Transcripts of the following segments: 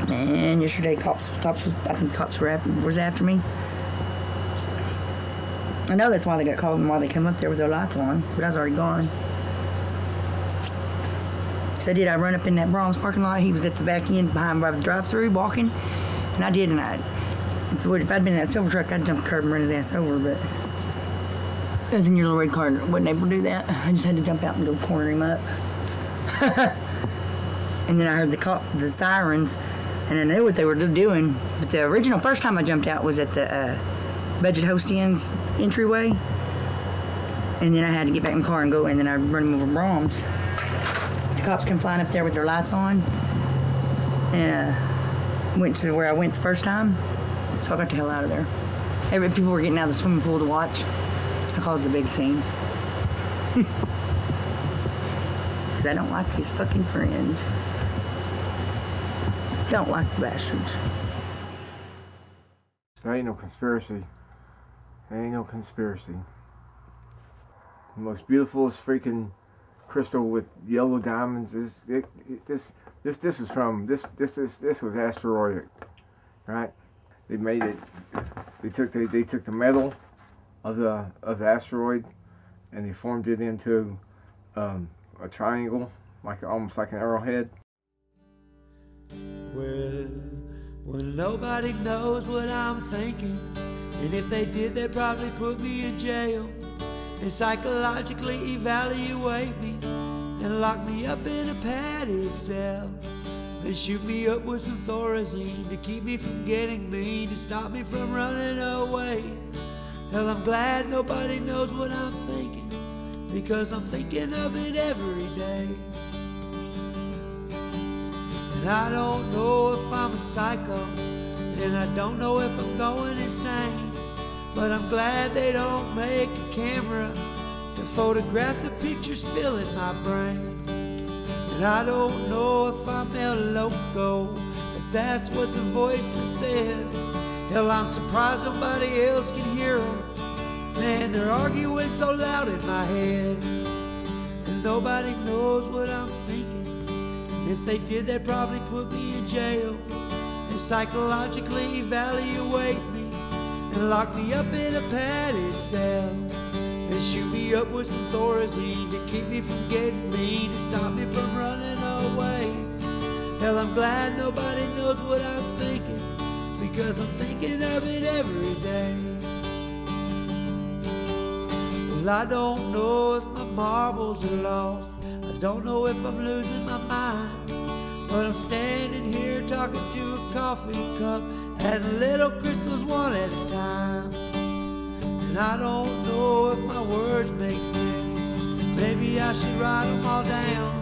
And yesterday, I think cops was after me. I know that's why they got called and why they came up there with their lights on, but I was already gone. So I run up in that Brahms parking lot. He was at the back end behind by the drive-thru walking, and I did. And if I'd been in that silver truck, I'd jump the curb and run his ass over. But I was in your little red car, and wasn't able to do that. I just had to jump out and go corner him up. And then I heard the sirens. And I knew what they were doing, but the original first time I jumped out was at the Budget Host-In's entryway, and then I had to get back in the car and go, and then I run him over Brahms. The cops come flying up there with their lights on, and went to where I went the first time, so I got the hell out of there. People were getting out of the swimming pool to watch. I caused a big scene. Because I don't like his fucking friends. Don't like the bastards. There ain't no conspiracy. There ain't no conspiracy. The most beautifulest freaking crystal with yellow diamonds this was asteroid, right? They made it. They took the metal of the asteroid and they formed it into a triangle, almost like an arrowhead. Well, nobody knows what I'm thinking, and if they did, they'd probably put me in jail and psychologically evaluate me and lock me up in a padded cell. They shoot me up with some Thorazine to keep me from getting mean, to stop me from running away. Hell, I'm glad nobody knows what I'm thinking, because I'm thinking of it every day. And I don't know if I'm a psycho, and I don't know if I'm going insane, but I'm glad they don't make a camera to photograph the pictures filling my brain. And I don't know if I'm El Loco, if that's what the voices said. Hell, I'm surprised nobody else can hear them. Man, they're arguing so loud in my head, and nobody knows what I'm thinking. If they did, they'd probably put me in jail and psychologically evaluate me and lock me up in a padded cell. They shoot me up with some Thorazine to keep me from getting mean and stop me from running away. Hell, I'm glad nobody knows what I'm thinking, because I'm thinking of it every day. Well, I don't know if my marbles are lost, I don't know if I'm losing my mind, but I'm standing here talking to a coffee cup, adding little crystals one at a time. And I don't know if my words make sense, maybe I should write them all down.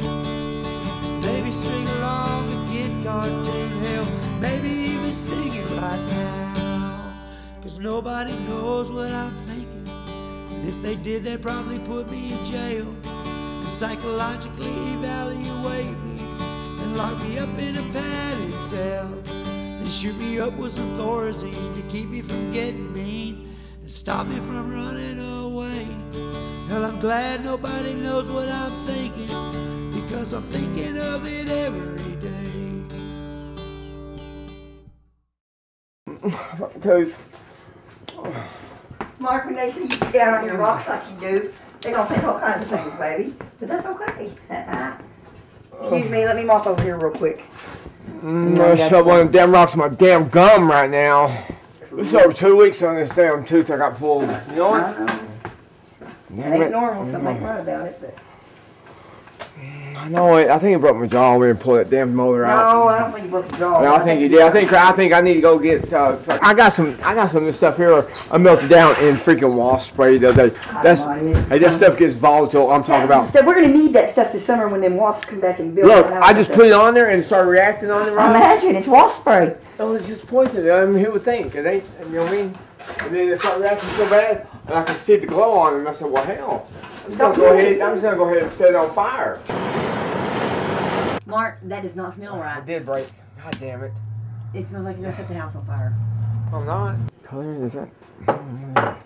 Maybe string along a guitar tune, hell, maybe even sing it right now. Cause nobody knows what I'm thinking, and if they did, they'd probably put me in jail and psychologically evaluate me and lock me up in a padded cell. They shoot me up with some Thorazine to keep me from getting mean and stop me from running away. Hell, I'm glad nobody knows what I'm thinking, because I'm thinking of it every day. Fucking toes. Mark, when they see you get down on your rocks like you do, they're gonna think all kinds of things, baby. But that's okay. Excuse me, let me mop over here real quick. I shove one of them damn rocks in my damn gum right now. It's over 2 weeks on this damn tooth I got pulled. You know what? I know. It ain't normal, so I'm not right about it, but. I No, I think he broke my jaw when we pulled that damn motor out. No, I don't think you broke your jaw. No, I think he did. I think I need to go get. I got some of this stuff here. I melted down in freaking wasp spray the other day. That stuff gets volatile. I'm talking about. We're gonna need that stuff this summer when them wasps come back and build. Look, I just put it on there and it started reacting on the rocks. Imagine it's wasp spray. Oh, it's just poison. I mean, who would think? It ain't. You know what I mean? And then it started reacting so bad, and I could see the glow on it. And I said, "Well, hell, I'm just gonna go ahead and set it on fire." Mark, that does not smell right. It did break. God damn it. It smells like you're gonna set the house on fire. I'm not. Color is that? Oh,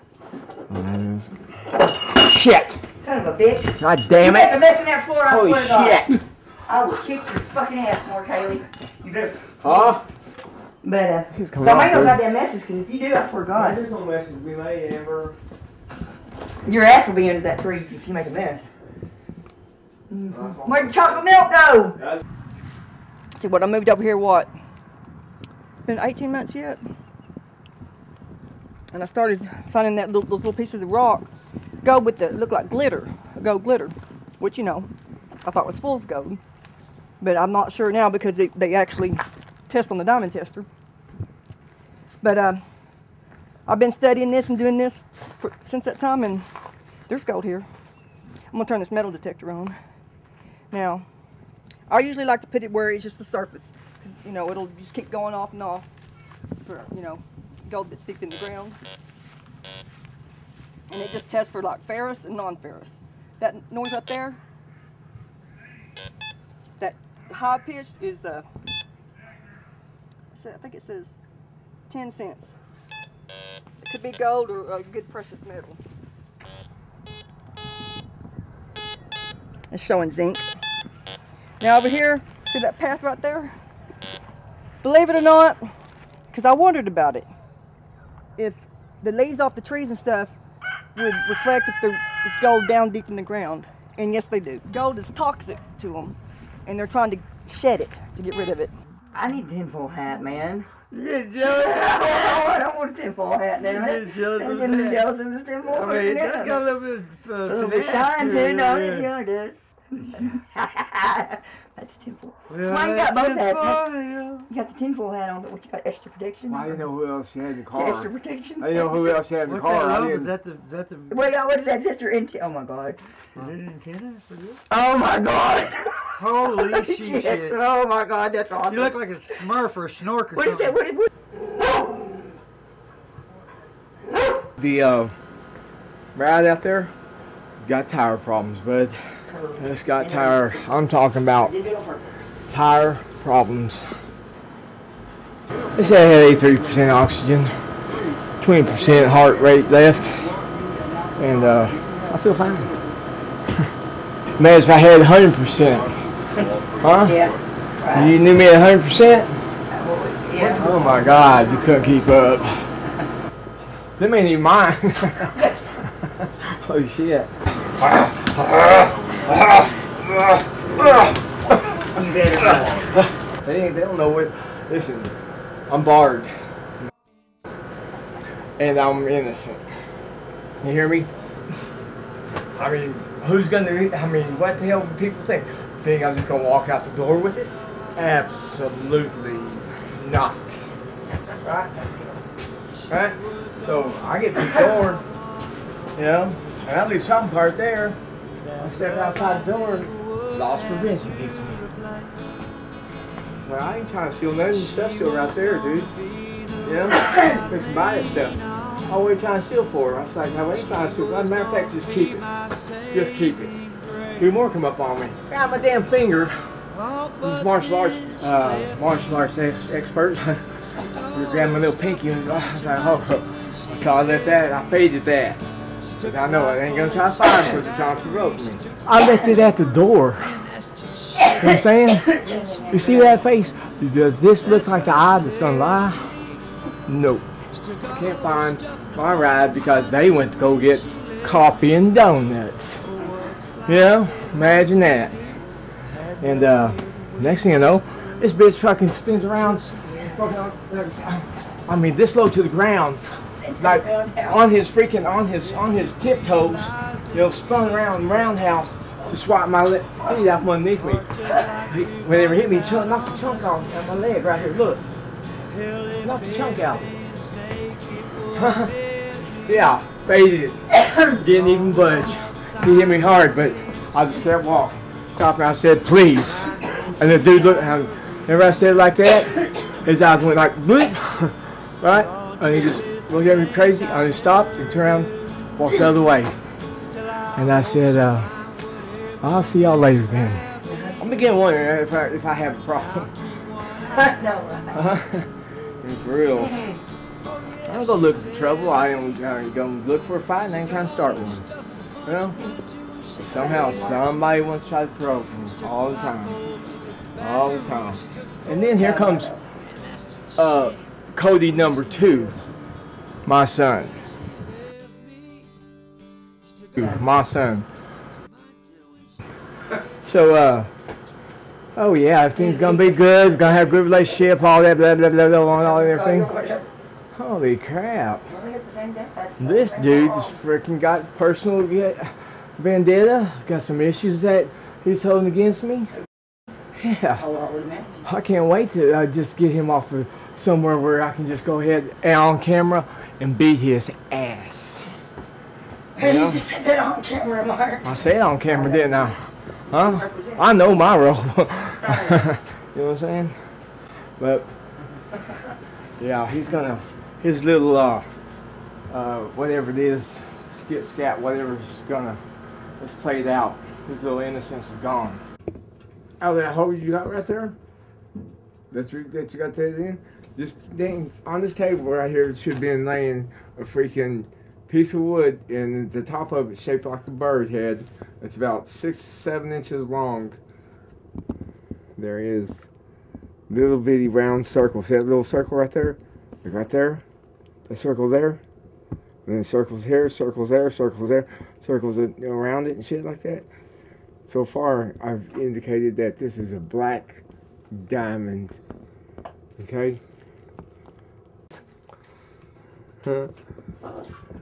that is. Shit! Son of a bitch. God damn it! You mess in that floor, I Holy swear to God. shit! I will kick your fucking ass, Mark Haley. You better. Huh? But He's don't coming make no off, goddamn messes, because if you do, I swear to God, There's no messes we made, Amber. your ass will be under that tree if you make a mess. Where'd the chocolate milk go? See what I moved over here, what? Been 18 months yet? And I started finding that those little pieces of rock gold with the look like glitter, gold glitter, which you know I thought was fool's gold, but I'm not sure now because they actually test on the diamond tester. But I've been studying this and doing this since that time, and there's gold here. I'm gonna turn this metal detector on. Now, I usually like to put it where it's just the surface, because you know it'll just keep going off and off for gold that's deep in the ground. And it just tests for like ferrous and non-ferrous. That noise up there, that high pitched is I think it says 10 cents. It could be gold or a good precious metal. It's showing zinc. Now over here, see that path right there? Believe it or not, because I wondered about it, if the leaves off the trees and stuff would reflect if it's gold down deep in the ground. And yes, they do. Gold is toxic to them, and they're trying to shed it to get rid of it. I need a tinfoil hat, man. You get jealous? I don't want a tinfoil hat, damn it. You get jealous of I'm that? getting jealous of this tinfoil hat. I mean, it's got a little bit of a little bit shine to it, don't it? Yeah, it does. That's tinfoil. Yeah, Why you got both hats? yeah. You got the tinfoil hat on, but what, you got extra protection? I didn't know who else you had in the car. Extra protection? I didn't know who else you had in the What's car. that I lump? didn't. Is that the Wait, what is that? That's your antenna. Oh my God. Is it an antenna for this? Oh my God. Holy shit. Oh my God, that's awesome. You look like a smurf or a snork or What is something. that? What? The ride out there got tire problems, bud. It's got tire. I'm talking about tire problems. They said I had 83% oxygen, 20% heart rate left, and I feel fine. Man, if I had 100%, huh? Yeah. Right. You knew me at 100%? Yeah. Oh my God, you couldn't keep up. Them ain't even mine. Holy shit. You better. They don't know what. Listen, I'm barred. And I'm innocent. You hear me? I mean, who's gonna, what the hell do people think? Think I'm just gonna walk out the door with it? Absolutely not. Right? Right? So I get to the door, you know, and I leave something part there. I step outside the door, loss prevention hits me. So I ain't trying to steal none of your stuff still right there, dude. You know? Fix and buy that stuff. All we're trying to steal for. I was like, no, we ain't trying to steal. As a matter of fact, just keep it. Just keep it. Two more come up on me. Got my damn finger. These martial arts experts. We grabbed my little pinky and I was like, oh. So I let that, I faded that. Because I know I ain't gonna try to fire because they're trying to provoke me. I left it at the door. You know what I'm saying? You see that face? Does this look like the eye that's gonna lie? Nope. I can't find my ride because they went to go get coffee and donuts. You know? Imagine that. And next thing you know, this bitch fucking spins around. I mean, this low to the ground, like on his tiptoes, you know, spun around roundhouse to swat my feet off underneath me. When they hit me, knocked the chunk off my leg right here. Look. Knocked the chunk out. Yeah, faded it. Didn't even budge. He hit me hard, but I just kept walking. Stopped and I said, please. And the dude looked at him. Whenever I said it like that, his eyes went like, bloop. Right? And he just looked at me crazy. I just stopped and turned around, walked the other way. And I said, I'll see y'all later then. I'm beginning wondering if I have a problem. For real. I don't go looking for trouble. I don't go look for a fight and I ain't trying to start one. You know? But somehow somebody wants to try to provoke me all the time. All the time. And then here comes Cody number 2. My son. My son. So, oh yeah, everything's gonna be good. We're gonna have a good relationship, all that, blah, blah, blah, blah, all that everything. Holy crap. This dude just freaking got personal vendetta. Got some issues that he's holding against me. Yeah. I can't wait to just get him off of somewhere where I can just go ahead and on camera and beat his ass. Hey, you just said that on camera, Mark. I said it on camera, didn't I? Huh? I know my role. You know what I'm saying? But yeah, he's gonna, his little whatever it is, scat, whatever, is gonna, it's played out. His little innocence is gone. Oh, that hole you got right there? That you got that in? Just dang, on this table right here should have been laying a freaking piece of wood, and the top of it shaped like a bird head. It's about 6-7 inches long. There is little bitty round circles. See that little circle right there? Right there? That circle there? And then circles here, circles there, circles there, circles around it and shit like that. So far, I've indicated that this is a black diamond. Okay? Huh?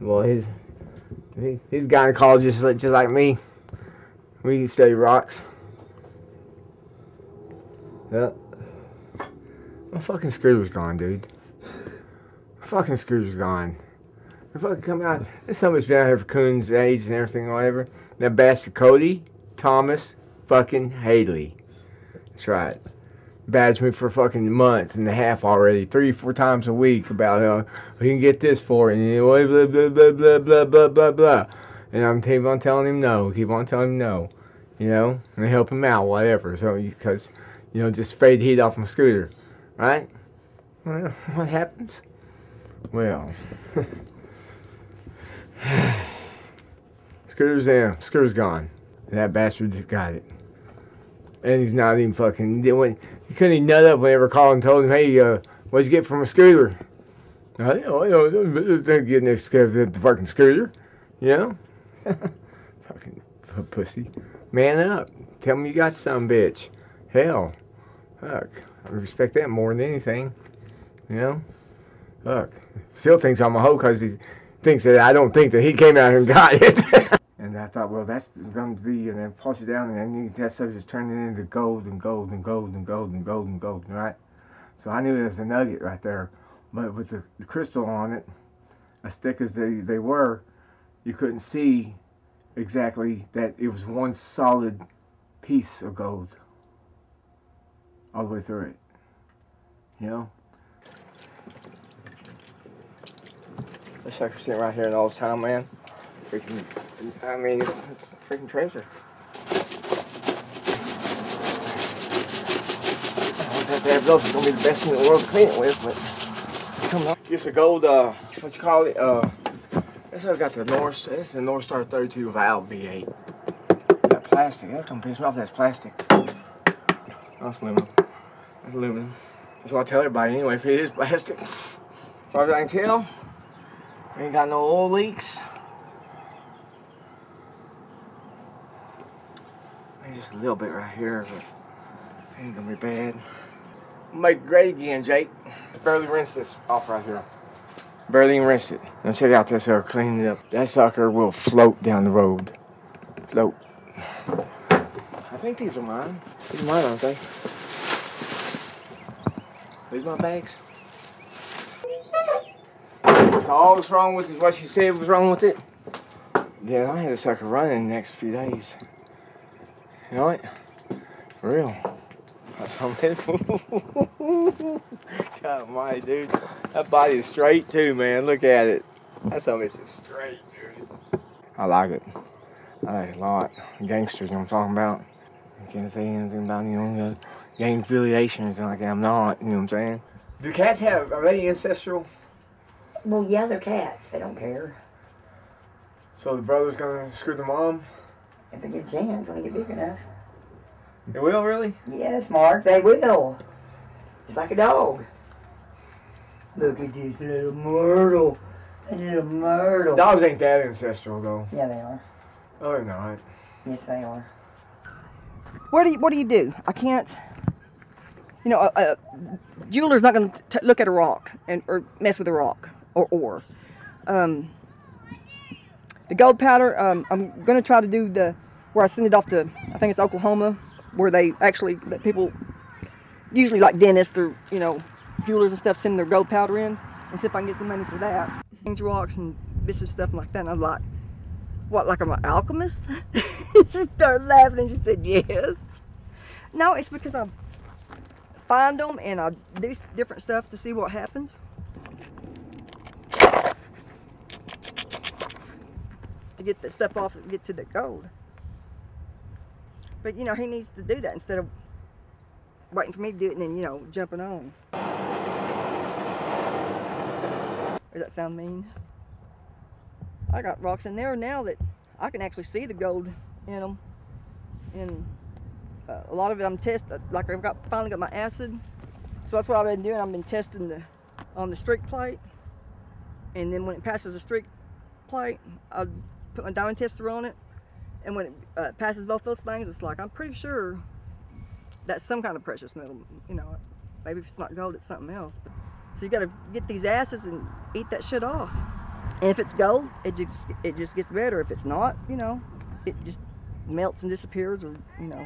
Well, he's a gynecologist just like me. We study rocks. Yep. My fucking scooter's gone, dude. My fucking scooter's gone. I fucking come out. There's somebody's been out here for Coon's age and everything or whatever. That bastard Cody, Thomas, fucking Haley. That's right. Badged me for fucking month and a half already, 3-4 times a week about you can get this for it, and blah blah blah blah blah blah blah blah. And I'm keep on telling him no, keep on telling him no, you know, and help him out, whatever. So because you know, just fade the heat off my scooter, right? Well, what happens? Well, scooter's in, scooter's gone. And that bastard just got it. And he's not even fucking, he couldn't even nut up whenever I called and told him, hey, what'd you get from a scooter? I don't get next to the fucking scooter, you know? Fucking pussy. Man up. Tell me you got some, bitch. Hell. Fuck. I respect that more than anything, you know? Fuck. Still thinks I'm a hoe because he thinks that I don't think that he came out here and got it. And I thought, well, that's going to be, and then push it down, and then that stuff just turning into gold and gold and gold and gold and gold and gold, right? So I knew it was a nugget right there. But with the crystal on it, as thick as they were, you couldn't see exactly that it was one solid piece of gold all the way through it, you know? This sucker's sitting right here all this time, man. Freaking, I mean, it's freaking treasure. I don't have to have those. It's gonna be the best in the world to clean it with, but come on. It's a gold, what you call it? This I've got the North. It's the North Star 32 valve V8. That plastic. That's gonna piss me off. That's plastic. That's aluminum. That's aluminum. That's what I tell everybody anyway. If it is plastic, as far as I can tell, ain't got no oil leaks. Maybe just a little bit right here, but it ain't gonna be bad. Make it great again, Jake. Barely rinsed this off right here. Barely even rinsed it. Now check out this sucker, clean it up. That sucker will float down the road. Float. I think these are mine. These are mine, aren't they? These my bags. So all that's wrong with it is what she said was wrong with it. Yeah, I had a sucker running the next few days. You know what? For real. That's something. God almighty, dude. That body is straight too, man. Look at it. That's something that's straight, dude. I like it. I like it a lot. Gangsters, you know what I'm talking about? I can't say anything about, you know, gang affiliation or anything like that. I'm not, you know what I'm saying? Do cats have, are they ancestral? Well, yeah, they're cats. They don't care. So the brother's gonna screw the mom? If they get a chance when they get big enough. They will, really? Yes, Mark, they will. It's like a dog. Look at this little myrtle. This little myrtle. Dogs ain't that ancestral, though. Yeah, they are. Oh, they're not. Yes, they are. What do you do? I can't. You know, a jeweler's not going to look at a rock or mess with a rock or ore. The gold powder, I'm going to try to do where I send it off to, I think it's Oklahoma, where they actually, that people, usually like dentists or, you know, jewelers and stuff, send their gold powder in and see if I can get some money for that. Change rocks and this and stuff like that. And I'm like, what, like I'm an alchemist? She started laughing and she said, yes. No, it's because I find them and I do different stuff to see what happens. To get the stuff off and get to the gold. But you know, he needs to do that instead of waiting for me to do it and then, you know, jumping on. Does that sound mean? I got rocks in there now that I can actually see the gold in them. And a lot of it I'm testing, like I've finally got my acid. So that's what I've been doing. I've been testing on the streak plate. And then when it passes the streak plate, I put my diamond tester on it. And when it passes both those things, it's like, I'm pretty sure that's some kind of precious metal. You know, maybe if it's not gold, it's something else. So you gotta get these acids and eat that shit off. And if it's gold, it just gets better. If it's not, you know, it just melts and disappears, or you know,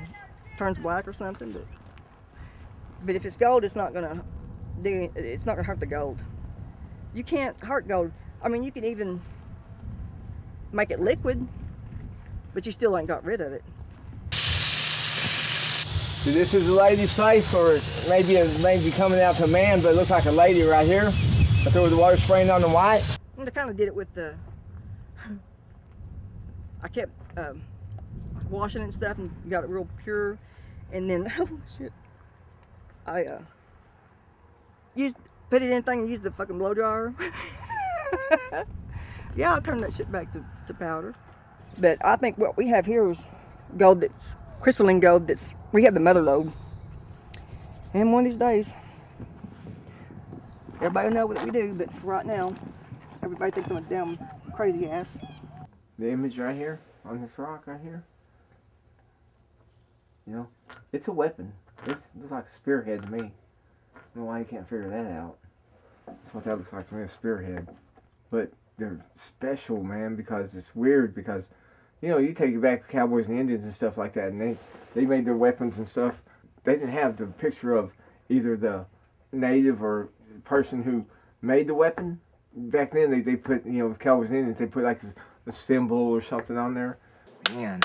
turns black or something. But if it's gold, it's not gonna hurt the gold. You can't hurt gold. I mean, you can even make it liquid, but you still ain't got rid of it. So this is a lady's face, or maybe it may be coming out to a man, but it looks like a lady right here. But there was the water spraying on the white. And I kind of did it with I kept washing it and stuff and got it real pure. And then, oh shit, I put it in thing and used the fucking blow dryer. Yeah, I turned that shit back to powder. But I think what we have here is gold that's crystalline gold. We have the mother lode. And one of these days, everybody will know what we do, but for right now, everybody thinks I'm a damn crazy ass. The image right here, on this rock right here, you know, it's a weapon. It looks like a spearhead to me. I don't know why you can't figure that out. That's what that looks like to me, a spearhead. But they're special, man, because it's weird, because, you know, you take it back to cowboys and Indians and stuff like that, and they made their weapons and stuff. They didn't have the picture of either the native or person who made the weapon. Back then, they put, you know, with cowboys and Indians, they put like a symbol or something on there. Man,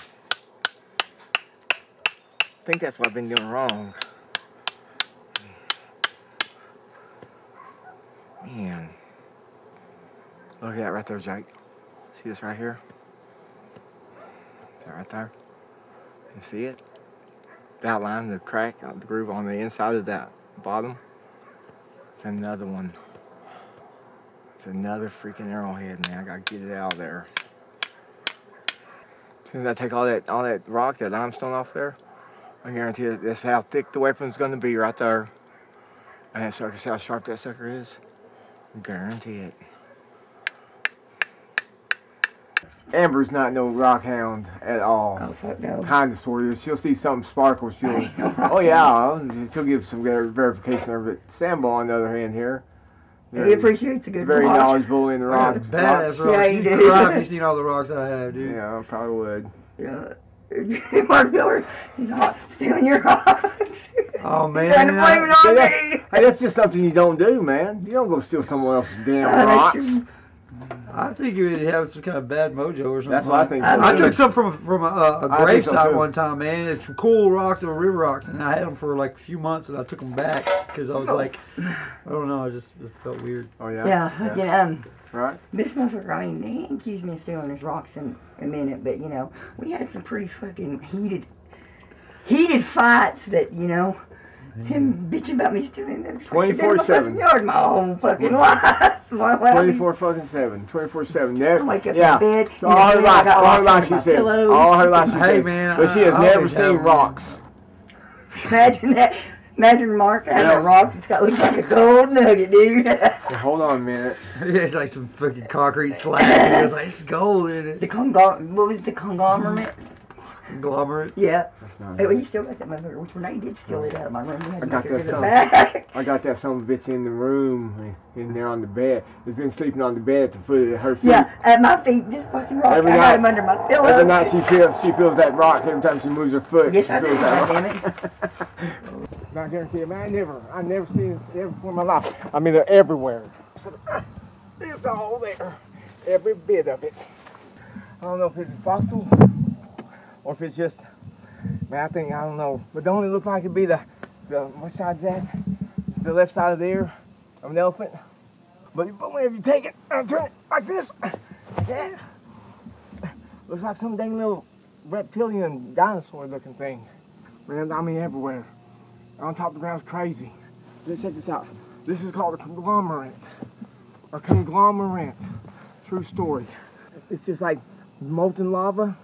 I think that's what I've been doing wrong. Man, look at that right there, Jake. See this right here? Is that right there? You see it? The outline, the crack, the groove on the inside of that bottom. It's another one. It's another freaking arrowhead, man. I gotta get it out of there. As soon as I take all that rock, that limestone off there, I guarantee you that's how thick the weapon's gonna be right there. And that sucker, see how sharp that sucker is? I guarantee it. Amber's not no rock hound at all. Oh, fuck no. Kind of, sort of. She'll see something sparkle, she'll, oh yeah, she'll give some verification of it. Sambo, on the other hand, here, He appreciates a good very watch. knowledgeable in the rocks. Badass rocks. Yeah, you do. Cry if you've seen all the rocks I have, dude. Yeah, I probably would. Yeah. Mark Miller, he's not stealing your rocks. Oh man, Trying to blame it on me. Hey, that's just something you don't do, man. You don't go steal someone else's damn rocks. I think you would have some kind of bad mojo or something. That's what I think. I took some from a gravesite so, one time, man. It's some cool rocks, they were river rocks, and I had them for like a few months, and I took them back because I was like, I don't know, it felt weird. Oh yeah. Yeah, fucking Right. This motherfucker, I mean, he ain't accused me of stealing his rocks in a minute, but you know, we had some pretty fucking heated fights that, you know, him bitching about me stealing them 24/7 yard my whole fucking life. 24/7. 24/7. I wake up yeah. in bed. So all her life, she says. Pillows. All her life, she Hey, says. man, But she has I never always seen have rocks. Imagine that. Imagine Mark having a rock that's got looks like a gold nugget, dude. Well, hold on a minute. It's like some fucking concrete slab. It was like, it's gold in it. What was it, the conglomerate? Conglomerate. Yeah. That's not Hey, well, you still got that motherfucker. Which one I did steal it out of my room. I got that son. Back. I got that son of a bitch in the room, in there on the bed. He's been sleeping on the bed at the foot of her feet. Yeah, at my feet, this fucking rock. Every I night- had him under my pillow. Every night she feels that rock. Every time she moves her foot, Yes, she I do. feels that rock. Damn it. I guarantee you, man, I never seen it ever before in my life. I mean, they're everywhere. So, it's all there. Every bit of it. I don't know if it's a fossil or if it's just, man, I don't know. But don't it look like it'd be the what side's that? The left side of the ear of an elephant. But whenever you take it and turn it like this, yeah, looks like some dang little reptilian dinosaur looking thing. Man, I mean everywhere. On top of the ground's crazy. Just check this out. This is called a conglomerate. A conglomerate. True story. It's just like molten lava,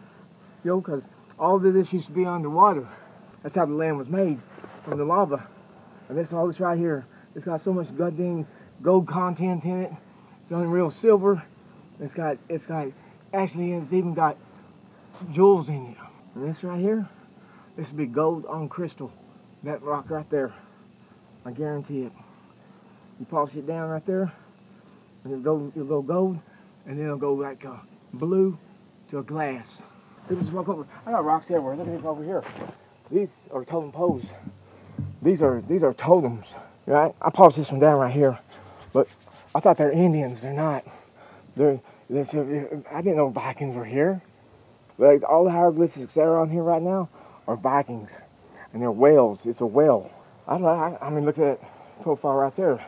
you know, because all of this used to be underwater. That's how the land was made, from the lava. And this all this right here, it's got so much goddamn gold content in it. It's unreal silver. Actually it's even got jewels in it. And this right here, this would be gold on crystal. That rock right there, I guarantee it. You polish it down right there, and it'll go gold, and then it'll go like blue to a glass. People just walk over. I got rocks everywhere. Look at this over here. These are totem poles. These are totems, right? I polished this one down right here, but I thought they're Indians. They're not. I didn't know Vikings were here. Like all the hieroglyphics that are on here right now are Vikings. And they're whales. It's a whale. I mean, look at that profile right there.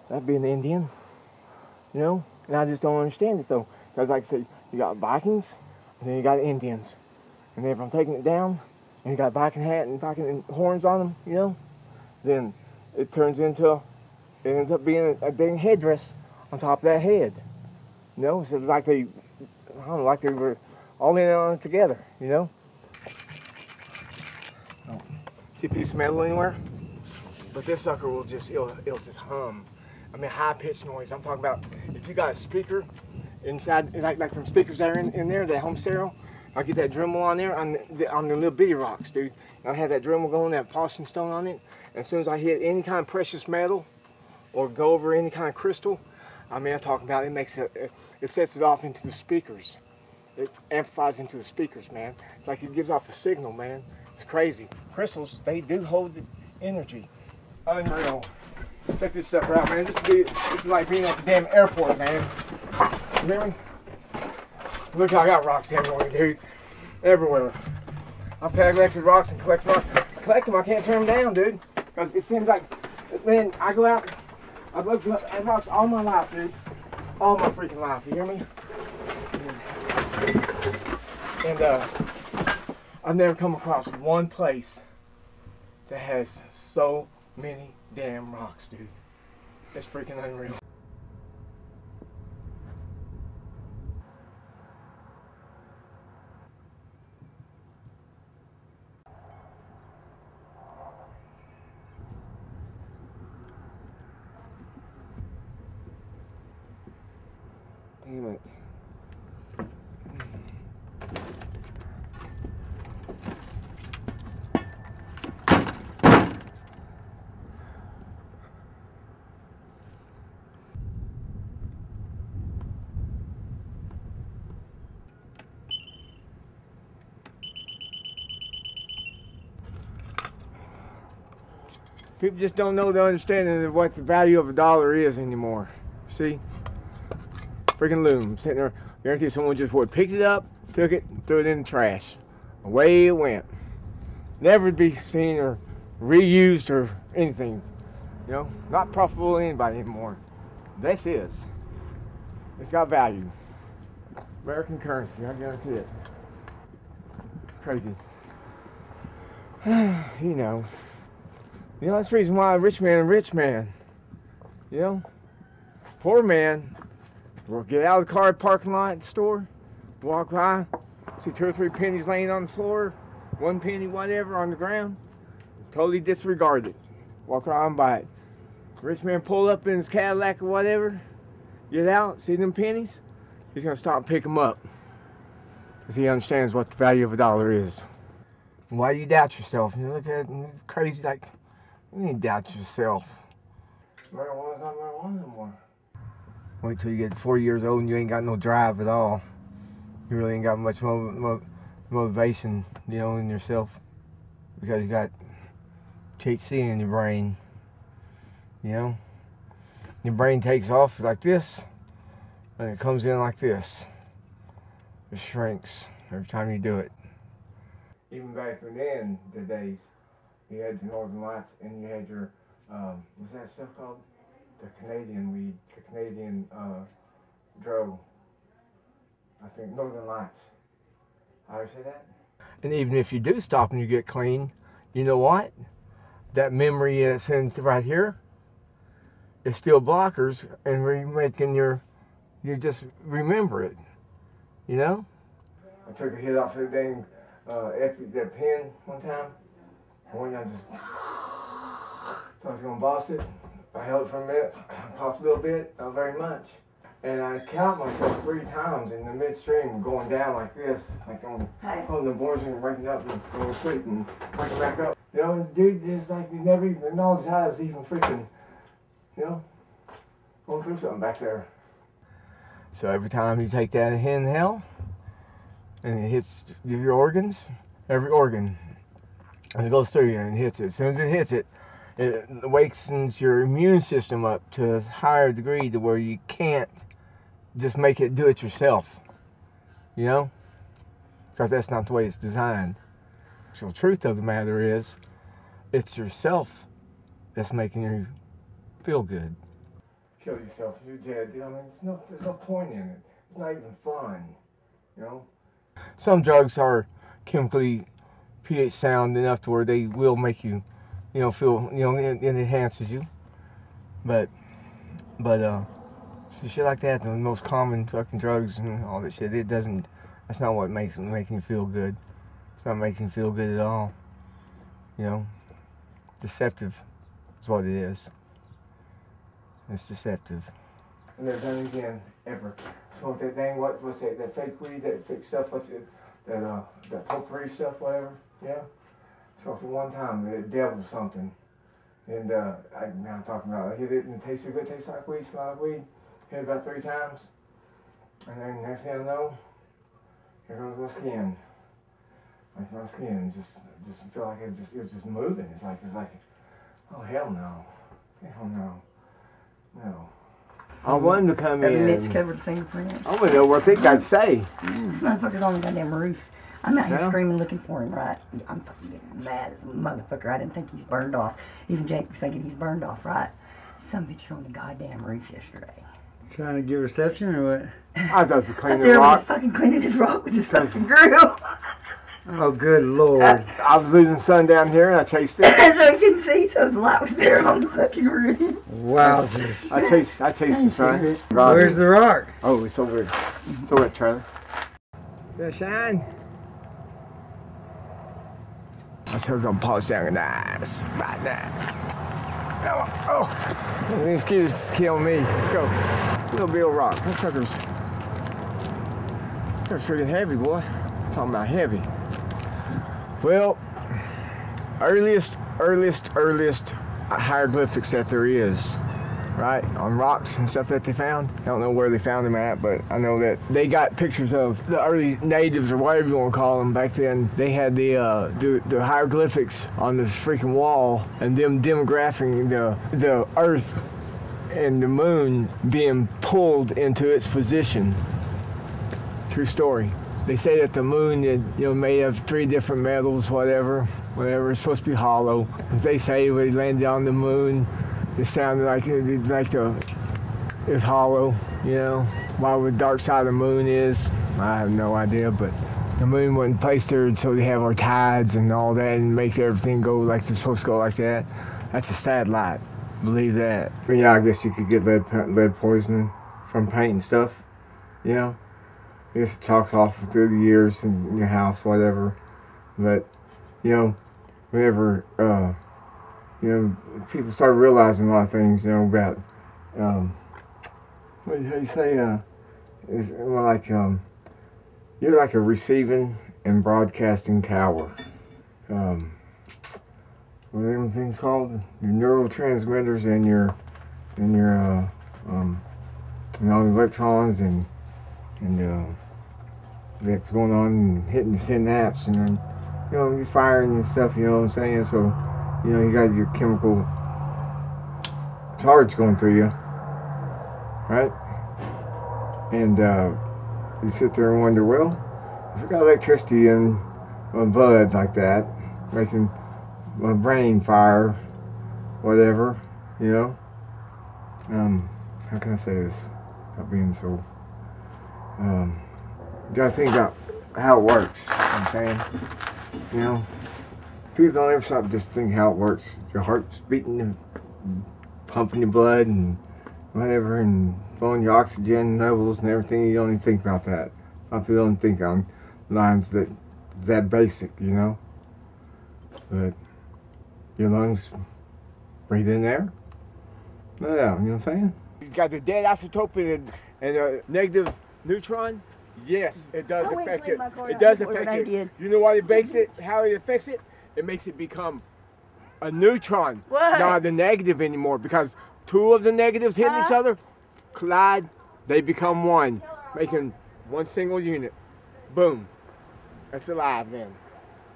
That'd be an Indian, you know? And I just don't understand it, though. Because, like I said, you got Vikings, and then you got Indians. And then if I'm taking it down, and you got Viking hat and Viking horns on them, you know? Then it ends up being a dang headdress on top of that head. You know? So it's like they were all in on it together, you know? See a piece of metal anywhere? But this sucker will it'll just hum. I mean, high-pitched noise. I'm talking about if you got a speaker inside, like from speakers that are in there, that home stereo, I'll get that Dremel on there on the little bitty rocks, dude. And I'll have that Dremel going, that polishing stone on it. And as soon as I hit any kind of precious metal or go over any kind of crystal, I mean, I'm talking about it sets it off into the speakers. It amplifies into the speakers, man. It's like it gives off a signal, man. It's crazy. Crystals, they do hold the energy. Unreal. Check this sucker out, man. This is like being at the damn airport, man. You hear me? Look, I got rocks everywhere, dude. Everywhere. I've collected rocks and collect rocks. Collect them, I can't turn them down, dude. Because it seems like, man, I go out, I've looked at rocks all my life, dude. All my freaking life, you hear me? And I've never come across one place that has so many damn rocks, dude. It's freaking unreal. Damn it. People just don't know the understanding of what the value of a dollar is anymore. See? Freaking loom sitting there. Guarantee someone just would pick it up, took it, threw it in the trash. Away it went. Never to be seen or reused or anything. You know, not profitable to anybody anymore. This is. It's got value. American currency, I guarantee it. It's crazy. You know, that's the reason why a rich man. You know, poor man will get out of the car at the parking lot at the store, walk by, see 2 or 3 pennies laying on the floor, 1 penny, whatever, on the ground, totally disregard it. Walk around by it. Rich man pull up in his Cadillac or whatever, get out, see them pennies, he's gonna stop and pick them up. Because he understands what the value of a dollar is. And why do you doubt yourself? And you look at it and it's crazy, like, you need to doubt yourself. Marijuana's not marijuana anymore. Wait till you get 4 years old and you ain't got no drive at all. You really ain't got much motivation, you know, in yourself. Because you got THC in your brain. You know? Your brain takes off like this, and it comes in like this. It shrinks every time you do it. Even back then, the days, you had the Northern Lights and you had your, what's that stuff called? The Canadian weed, the Canadian dro. I think Northern Lights. How do you say that? And even if you do stop and you get clean, you know what? That memory that's in right here is still blockers, and making you just remember it. You know? I took a hit off the dang that pen one time. When I just thought I was gonna boss it. I held it for a minute, popped a little bit, not very much. And I count myself 3 times in the midstream, going down like this, like on the boards and waking up and going to sleep and waking back up. You know, dude, it's like you never even acknowledged how I was even freaking, you know, going through something back there. So every time you take that inhale, and it hits your organs, every organ, and it goes through you and it hits it. As soon as it hits it, it wakens your immune system up to a higher degree to where you can't just make it do it yourself, you know, because that's not the way it's designed. So the truth of the matter is, it's yourself that's making you feel good. Kill yourself, you're dead. I mean, there's no point in it. It's not even fun, you know. Some drugs are chemically pH sound enough to where they will make you, you know, feel, you know, it enhances you. But shit like that, the most common fucking drugs and all that shit, it doesn't, that's not what makes you feel good. It's not making you feel good at all. You know, deceptive is what it is. It's deceptive. And they're done again, ever. Smoke that dang, what's that fake weed, that fake stuff, what's it, that potpourri stuff, whatever, yeah? So for one time, it deviled something. And now I'm talking about, I hit it and it tasted good, tastes like weed, smelled like weed. Hit it about 3 times. And then next thing I know, here goes my skin. Like my skin just felt like it was just moving. It's like, oh hell no. Hell no. No. I want him to come in. Mitts covered fingerprints. I want to know what they got to say. This motherfucker's on the goddamn roof. I'm out here screaming looking for him, right? I'm fucking getting mad as a motherfucker. I didn't think he's burned off. Even Jake was thinking he's burned off, right? Some bitch was on the goddamn roof yesterday. Trying to give reception or what? I thought you cleaned the rock. He was fucking cleaning his rock with his fucking grill. Oh, good Lord. I was losing sun down here and I chased it. So you can see, so the light was there on the fucking roof. Wowzers. I chased the sun. Where's the rock? Oh, it's over here. It's over at trailer. Does that shine? Let's hook on polish down. Nice. Right, nice. Oh. These kids kill me. Let's go. Little Bill Rock. That sucker's freaking heavy, boy. I'm talking about heavy. Well, earliest hieroglyphics that there is. right, on rocks and stuff that they found. I don't know where they found them at, but I know that they got pictures of the early natives, or whatever you want to call them. Back then, they had the hieroglyphics on this freaking wall, and them demographing the Earth and the moon being pulled into its position. True story. They say that the moon is, made of 3 different metals, whatever. It's supposed to be hollow. They say when it landed on the moon, it sounded like it's hollow, Why the dark side of the moon is, I have no idea, but the moon wasn't placed there so they have our tides and all that and make everything go like it's supposed to go like that. That's a satellite. Believe that. Yeah, I guess you could get lead poisoning from paint and stuff, I guess it chalks off through the years in your house, whatever. But, whenever, people start realizing a lot of things, about, how do you say, it's more like, you're like a receiving and broadcasting tower. What are them things called? Your neurotransmitters and your electrons and that's going on and hitting the synapse, and then you're firing and stuff. You know what I'm saying? So you got your chemical charge going through you, right? And you sit there and wonder, well, if I got electricity in my blood like that, making my brain fire, whatever, how can I say this without being so, you gotta think about how it works, you know what I'm saying? People don't ever stop just think how it works. Your heart's beating and pumping your blood and whatever, and blowing your oxygen levels and everything. You don't even think about that. A lot of people don't think on lines that basic, But your lungs breathe in air, let it out, you know what I'm saying? You got the dead isotope and a negative neutron. Yes, it does affect it. It does affect it. You know why it makes it, how it affects it? It makes it become a neutron, not the negative anymore, because 2 of the negatives hitting each other, collide, they become one, making one single unit. Boom. It's alive then.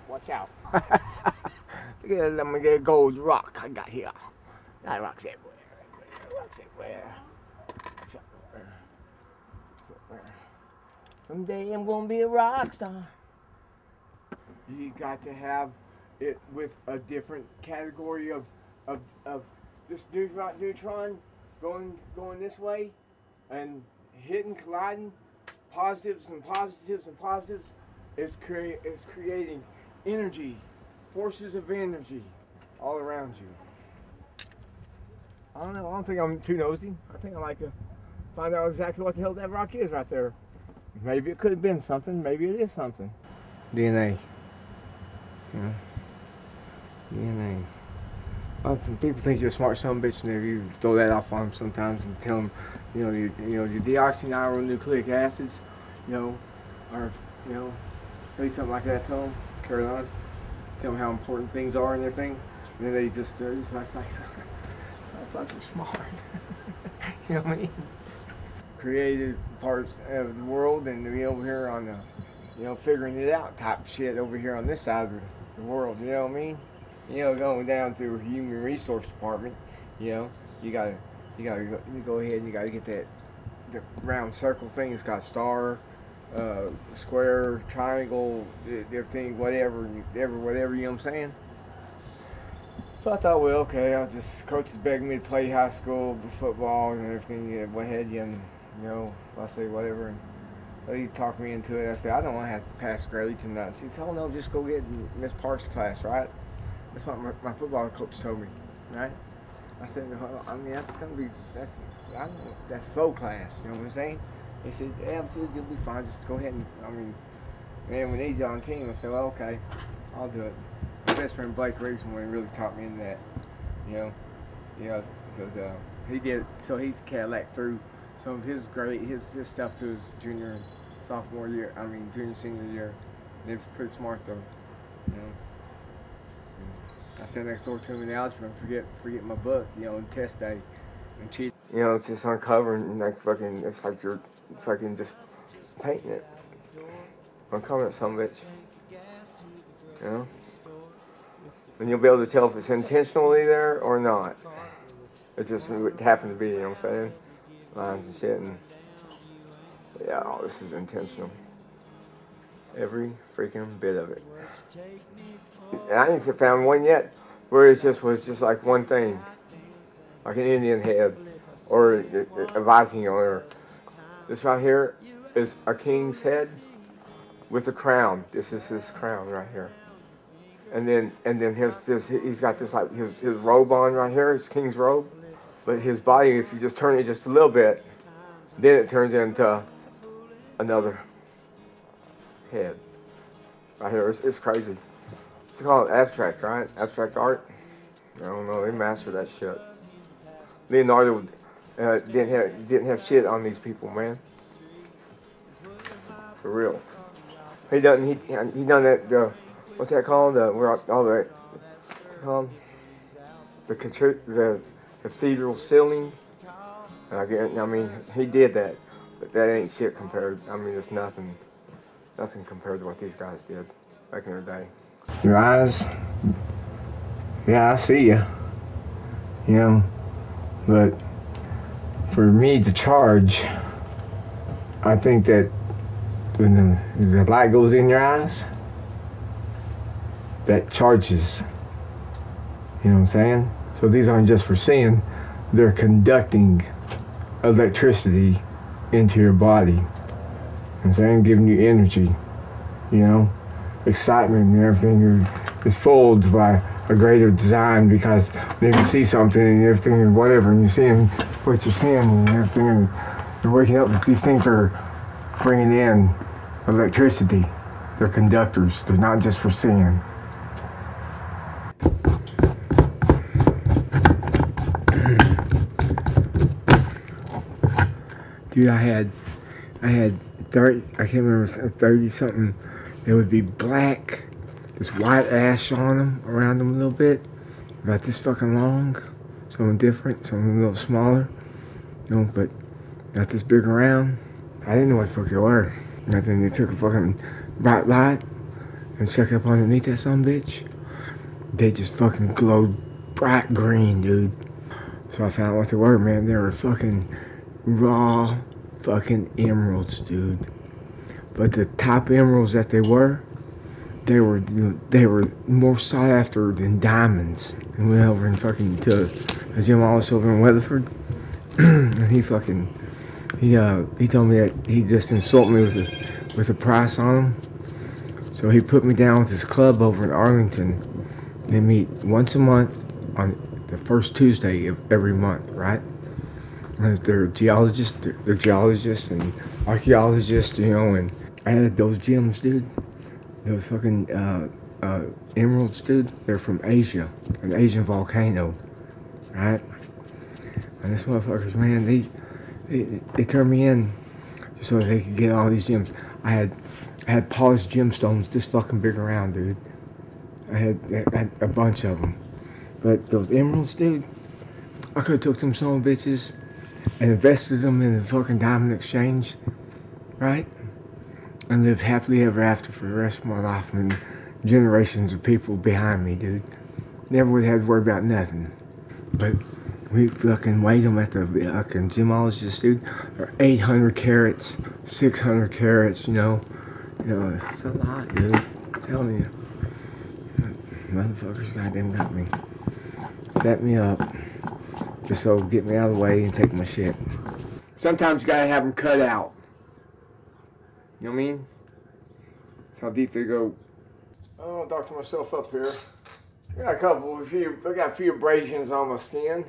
Watch out. Let me get a gold rock I got here. Got rocks everywhere. Rocks everywhere. Someday I'm gonna be a rock star. You got to have it with a different category of this neutron going this way and hitting, colliding, positives and positives and positives is creating energy. Forces of energy all around you. I don't know. I don't think I'm too nosy. I think I like to find out exactly what the hell that rock is right there. Maybe it could have been something. Maybe it is something. DNA. DNA. Well, some people think you're a smart son of a bitch, and if you throw that off on them sometimes and tell them, your deoxyribonucleic acids, or say something like that to them, carry on. Tell them how important things are and everything, and then they just like, oh, fuck, you're smart. You know what I mean? Created parts of the world, and to be over here on the, figuring it out type shit over here on this side of the world. You know what I mean? Going down through human resource department, you gotta go ahead and you gotta get the round circle thing. It's got star. Square, triangle, everything, whatever, you know what I'm saying? So I thought, well, okay, coach is begging me to play high school football and everything, go ahead, and, I say whatever, and he talked me into it. I said, I don't want to have to pass grades and nothing. She said, oh no, just go get in Miss Park's class, right? That's what my football coach told me, right? I said, that's gonna be, that's slow class, you know what I'm saying? He said, yeah, you'll be fine, just go ahead and, man, we need you on the team. I said, well, okay, I'll do it. My best friend Blake Riggsman really taught me in that, he did, so he Cadillac through some of his stuff to his junior, senior year. He was pretty smart though, I sat next door to him in algebra and forget my book, on test day. You know, it's just uncovering and like fucking, it's like you're fucking just painting it. Uncovering some bitch. You know? And you'll be able to tell if it's intentionally there or not. It just happened to be, you know what I'm saying? Lines and shit, and yeah, oh, this is intentional. Every freaking bit of it. And I ain't found one yet where it just was just like one thing. Like an Indian head, or a Viking, or this right here is a king's head with a crown. This is his crown right here, and then he's got this like his robe on right here, his king's robe, but his body, if you just turn it just a little bit, then it turns into another head right here. It's crazy. It's called abstract, right? Abstract art. I don't know. They master that shit. Leonardo didn't have shit on these people, man. For real. He done that. What's that called? All that. What's it called? The cathedral ceiling. I mean, he did that, but that ain't shit compared. I mean, it's nothing compared to what these guys did back in their day. Your eyes. Yeah, I see you. You know. But for me to charge, I think that when the light goes in your eyes, that charges. You know what I'm saying? So these aren't just for seeing, they're conducting electricity into your body. You know what I'm saying? Giving you energy, you know? Excitement and everything is fooled by a greater design, because when you see something and everything and whatever, and you're seeing what you're seeing and everything, and you're waking up, these things are bringing in electricity. They're conductors. They're not just for seeing. Dude, I had 30, I can't remember, 30 something. It would be black. This white ash on them, around them a little bit, about this fucking long, something different, something a little smaller, you know, but not this big around. I didn't know what the fuck they were. And then they took a fucking bright light and stuck up underneath that sumbitch. They just fucking glowed bright green, dude. So I found out what they were, man. They were fucking raw fucking emeralds, dude. But the top emeralds that they were more sought after than diamonds. And we went over and fucking to a gym office over in Weatherford, and he told me that he just insulted me with a price on them. So he put me down with this club over in Arlington. They meet once a month on the first Tuesday of every month, right? And they're geologists and archaeologists, you know. And I had those gems, dude. Those fucking emeralds, dude, they're from Asia, an Asian volcano, right? And this motherfuckers, man, they turned me in just so they could get all these gems. I had polished gemstones this fucking big around, dude. I had a bunch of them. But those emeralds, dude, I could have took them son of bitches and invested them in the fucking diamond exchange, right? And lived happily ever after for the rest of my life, and generations of people behind me, dude. Never would have to worry about nothing. But we fucking weighed them at the fucking gemologist, dude. They're 800 carats, 600 carats, you know. You know, it's a lot, dude. I'm telling you. Motherfuckers goddamn got me. Set me up just so get me out of the way and take my shit. Sometimes you gotta have them cut out. You know what I mean? That's how deep they go. Oh, I'll doctor myself up here. I got a few abrasions on my skin.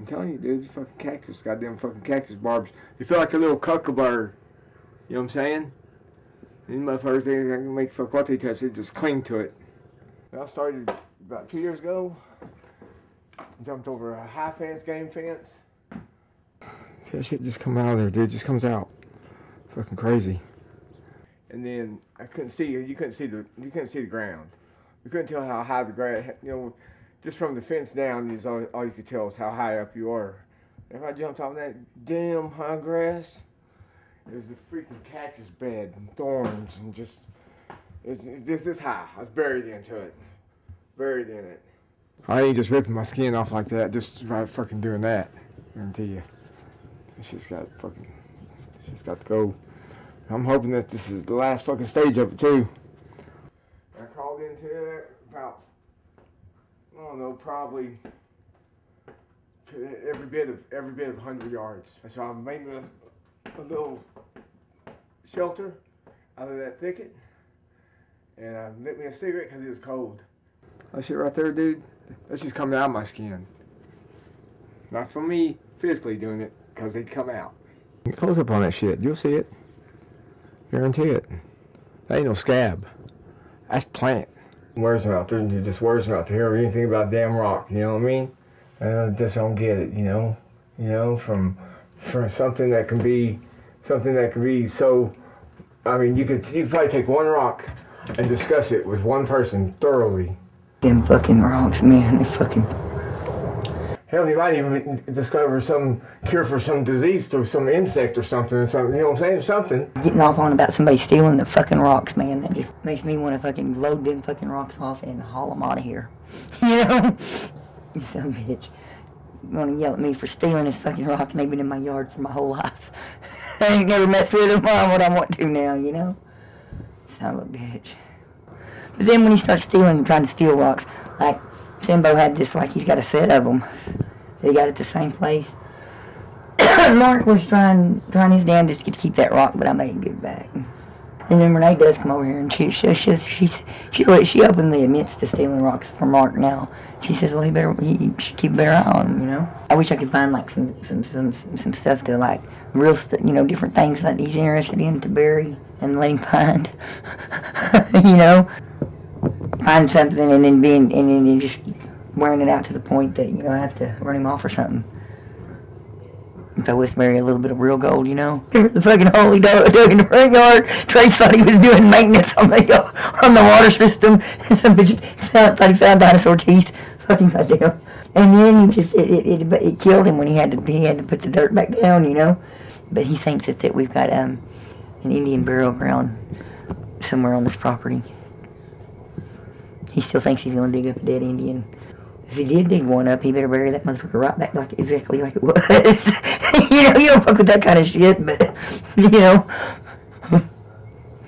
I'm telling you, dude, fucking cactus, goddamn fucking cactus barbs. They feel like a little cuckabird. You know what I'm saying? These motherfuckers, they can make fuck what they touch, they just cling to it. I started about 2 years ago. Jumped over a high fence, game fence. See that shit just come out of there, dude. It just comes out. Fucking crazy. And then I couldn't see. You couldn't see the ground. You couldn't tell how high the ground. You know, just from the fence down, all you could tell is how high up you are. If I jumped off that damn high grass, there's a freaking cactus bed and thorns and just, it's just this high. I was buried into it. Buried in it. I ain't just ripping my skin off like that just by fucking doing that. I guarantee you. It's just got to go. I'm hoping that this is the last fucking stage of it too. I crawled into it about, I don't know, probably every bit of 100 yards. And so I made me a little shelter out of that thicket, and I lit me a cigarette because it was cold. That shit right there, dude, that's just coming out of my skin. Not for me physically doing it, because they'd come out. Close up on that shit, you'll see it. Guarantee it. That ain't no scab. That's plant. Words out there, just words out there, or anything about damn rock, you know what I mean? I just don't get it, you know, from something that can be so, I mean, you could probably take one rock and discuss it with one person thoroughly. Them fucking rocks, man, they fucking... Hell, you might even discover some cure for some disease through some insect or something, you know what I'm saying? Something. Getting off on about somebody stealing the fucking rocks, man, that just makes me want to fucking load them fucking rocks off and haul them out of here. You know? You son of a bitch. You want to yell at me for stealing this fucking rock and they've been in my yard for my whole life. I ain't never messed with them, why would I want to now, you know? Son of a bitch. But then when he starts stealing, trying to steal rocks, like, Simbo had this, like, he's got a set of them. They got at the same place. Mark was trying his damnedest to keep that rock, but I made him give it back. And then Renee does come over here, and she openly admits to stealing rocks from Mark now. She says, well, he should keep a better eye on him, you know. I wish I could find like some stuff to like real you know, different things that he's interested in to bury and let him find. You know, find something and then just wearing it out to the point that, you know, I have to run him off or something. If I was bury a little bit of real gold, you know. The fucking hole he dug in the front yard. Trace thought he was doing maintenance on the water system. Some bitch thought he found dinosaur teeth. Fucking goddamn. And then it killed him when he had to put the dirt back down, you know. But he thinks that we've got an Indian burial ground somewhere on this property. He still thinks he's gonna dig up a dead Indian. If he did dig one up, he better bury that motherfucker right back like exactly like it was. You know, you don't fuck with that kind of shit, but, you know,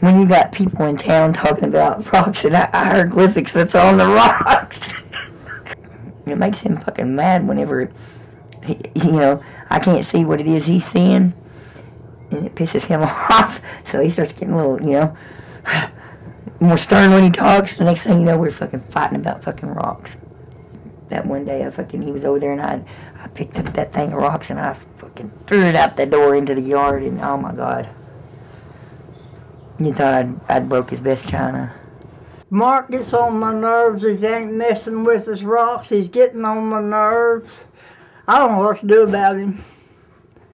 when you got people in town talking about rocks and hieroglyphics that's on the rocks, it makes him fucking mad whenever, you know, I can't see what it is he's seeing, and it pisses him off, so he starts getting a little, you know, more stern when he talks. The next thing you know, we're fucking fighting about fucking rocks. That one day, he was over there, and I picked up that thing of rocks, and I fucking threw it out the door into the yard, and oh my God. You thought I'd broke his best china. Mark gets on my nerves. He ain't messing with his rocks. He's getting on my nerves. I don't know what to do about him.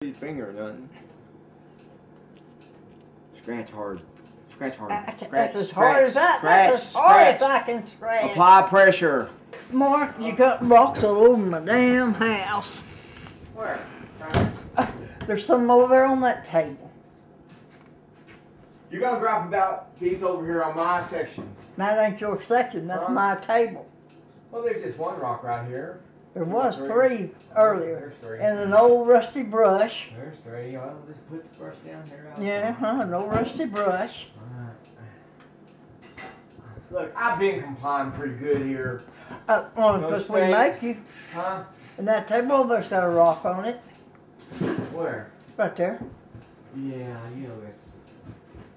Your finger or nothing. Scratch hard. Scratch hard. That's as hard as I can scratch. Apply pressure. Mark, you got rocks all over my damn house. Where? There's some over there on that table. You guys rap about these over here on my section. That ain't your section, that's my table. Well, there's just one rock right here. There was three earlier. There's three. And an old rusty brush. There's three. I'll just put the brush down here. Yeah, an old rusty brush. Look, I've been complying pretty good here. Because we make you. Huh? And that table over there's got a rock on it. Where? Right there. Yeah, you know this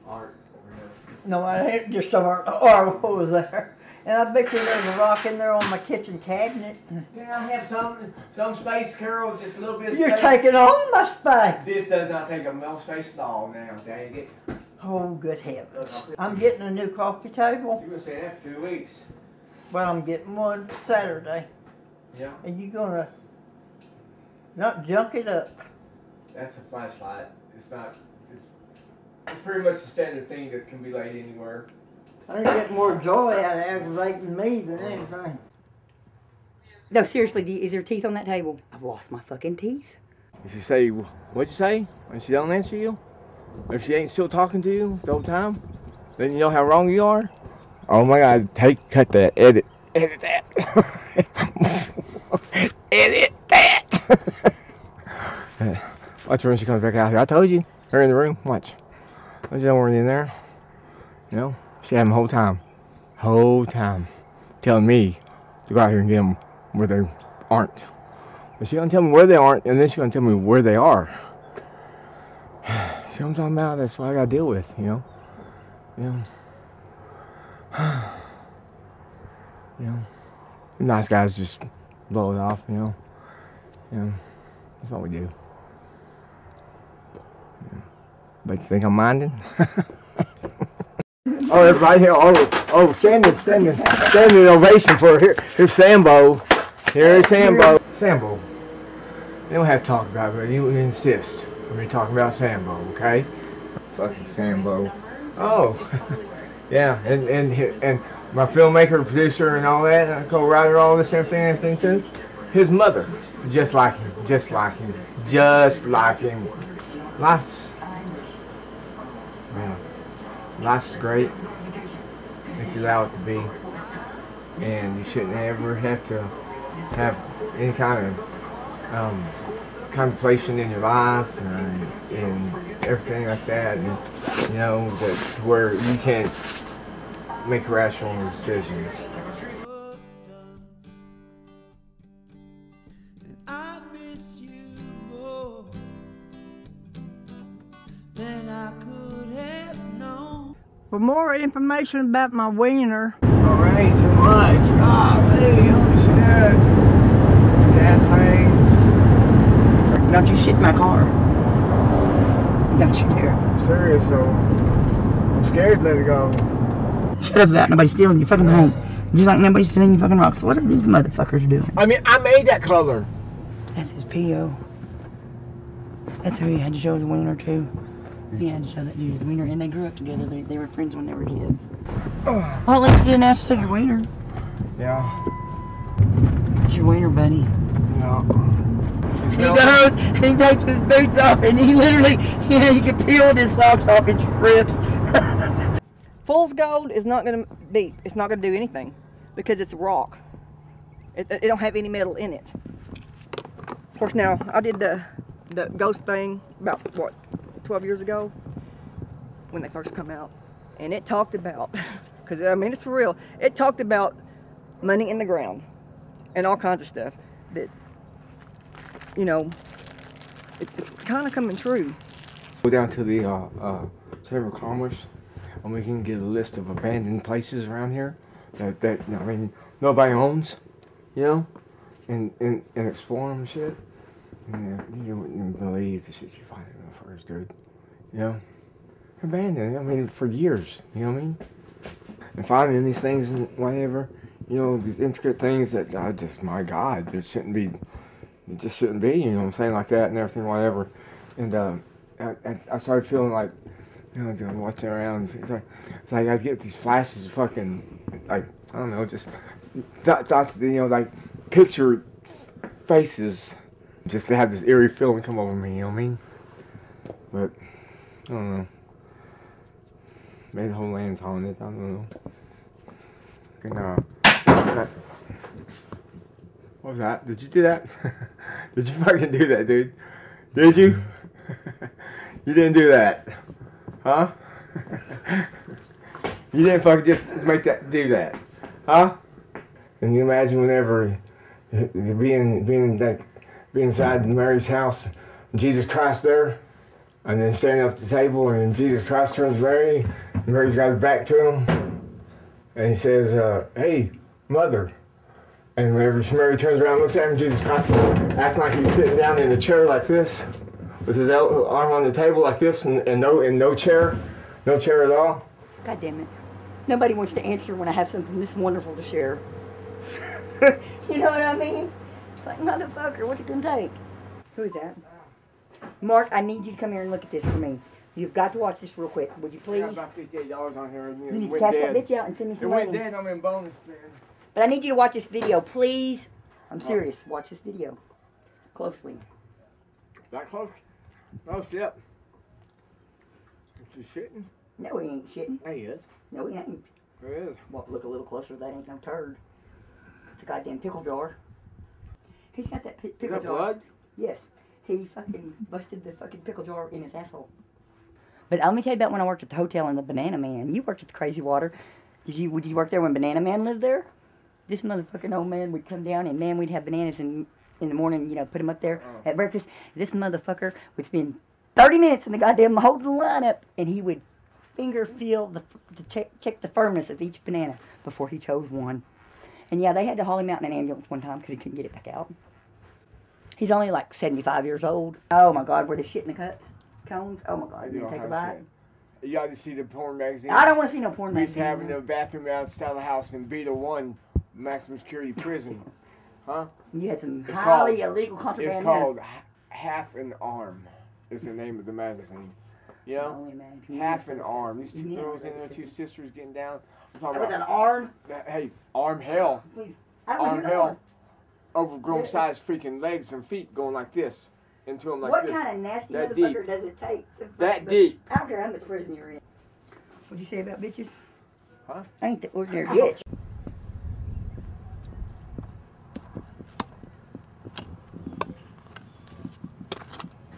art over here. No, I ain't just some art over there. And I bet you there's a rock in there on my kitchen cabinet. Yeah, I have some space, Carol, just a little bit of You're space. taking all my space. This does not take up no space at all now, dang it. Oh, good heavens. I'm getting a new coffee table. You've been saying that for 2 weeks. Well, I'm getting one Saturday. Yeah. And you're gonna not junk it up. That's a flashlight. It's not, it's pretty much the standard thing that can be laid anywhere. I get more joy out of aggravating me than anything. No, seriously, is there teeth on that table? I've lost my fucking teeth. If you say, what'd you say? And she don't answer you, if she ain't still talking to you the whole time, then you know how wrong you are. Oh my God, cut that, edit that. Edit that. Watch her when she comes back out here. I told you, her in the room, watch. There's no one in there. You know, she had them the whole time, telling me to go out here and get them where they aren't. But she's gonna tell me where they aren't, and then she's gonna tell me where they are. See what I'm talking about? That's what I gotta deal with, you know? You know, nice guys just blow it off, you know? That's what we do. But you think I'm minding? Oh, everybody here! Oh, standing ovation for here's Sambo. Here's Sambo. Sambo. You don't have to talk about it, but you insist when you're talking about Sambo, okay? Fucking Sambo. Oh, yeah, and my filmmaker, producer, and all that, and co-writer, all this, everything too. His mother, just like him. Life's great if you allow it to be, and you shouldn't ever have to have any kind of contemplation in your life and everything like that, and you know, that where you can't make rational decisions. I miss you more than I could have known. For more information about my wiener, Alright, too much. Golly, oh shit. Gas pains. Don't you shit in my car. Don't you dare. I'm serious, so I'm scared to let it go. Shut up about nobody stealing your fucking home. Just like nobody's stealing your fucking rocks. What are these motherfuckers doing? I mean, I made that color. That's his P.O. That's who he had to show his wiener to. He had to show that dude his wiener, and they grew up together. They were friends when they were kids. Well, at least you didn't have to show your wiener. Yeah. It's your wiener, buddy. No. He goes, and he takes his boots off, and he literally, he can peel his socks off in strips. Fool's gold is not going to be, it's not going to do anything because it's rock. It don't have any metal in it. Of course, now, I did the ghost thing about, what, 12 years ago when they first come out. And it talked about, because I mean, it's for real, it talked about money in the ground and all kinds of stuff that, you know, it's kind of coming true. Go down to the Chamber of Commerce, and we can get a list of abandoned places around here that I mean, nobody owns, you know, and explore them and shit. And you wouldn't even believe the shit you find in the forest, dude. You know, abandoned. I mean, for years. You know what I mean? And finding these things and whatever, you know, these intricate things that just, my God, there shouldn't be. It just shouldn't be, you know what I'm saying, like that and everything, whatever. And I started feeling like, you know, watching around. It's like I get these flashes of fucking, like, I don't know, just thoughts, you know, like picture faces. Just to have this eerie feeling come over me, you know what I mean? But, I don't know. Maybe the whole land's haunted, I don't know. What was that? Did you do that? Did you fucking do that, dude? Did you? You didn't do that. Huh? You didn't fucking just do that. Huh? And you imagine whenever be inside Mary's house, Jesus Christ there, and then standing up at the table, and Jesus Christ turns to Mary, and Mary's got her back to him, and he says, hey, mother. And whenever Mary turns around and looks at him, Jesus Christ is acting like he's sitting down in a chair like this, with his arm on the table like this, and no chair at all. God damn it. Nobody wants to answer when I have something this wonderful to share. You know what I mean? It's like, motherfucker, what's it gonna take? Who is that? Mark, I need you to come here and look at this for me. You've got to watch this real quick. Would you please? I got about $58 on here. You need to cash that bitch out and send me some money. It went dead, I'm in bonus, man. But I need you to watch this video, please. I'm serious. Watch this video closely. That close? Oh, shit. Is he shitting? No, he ain't shitting. Yeah, he is. No, he ain't. He is. Well, look a little closer. That ain't no turd. It's a goddamn pickle jar. He's got that pickle jar. Blood? Yes. He fucking busted the fucking pickle jar in his asshole. But let me tell you about when I worked at the hotel in the Banana Man. You worked at the Crazy Water. Did you work there when Banana Man lived there? This motherfucking old man would come down and, man, we'd have bananas in the morning, you know, put them up there at breakfast. This motherfucker would spend 30 minutes in the goddamn holding the line up, and he would finger feel to check the firmness of each banana before he chose one. And yeah, they had to haul him out in an ambulance one time because he couldn't get it back out. He's only like 75 years old. Oh my God, where the shit in the cuts? Cones? Oh my God, you take a bite? You got to see the porn magazine. I don't want to see no porn magazine. We used to have in the bathroom outside the house in Beta 1 maximum security prison. Huh? You had some highly illegal contraband. It's called Half an Arm. Is the name of the magazine. You know? Half an Arm. These two girls in there, two sisters getting down. I'm talking about an arm? Hey, arm hell. Please. Arm hell. Overgrown sized freaking legs and feet going like this. Into them like what this. What kind of nasty that motherfucker deep. does it take? That deep. I don't care how much prison you're in. What'd you say about bitches? Huh? I ain't the ordinary bitch.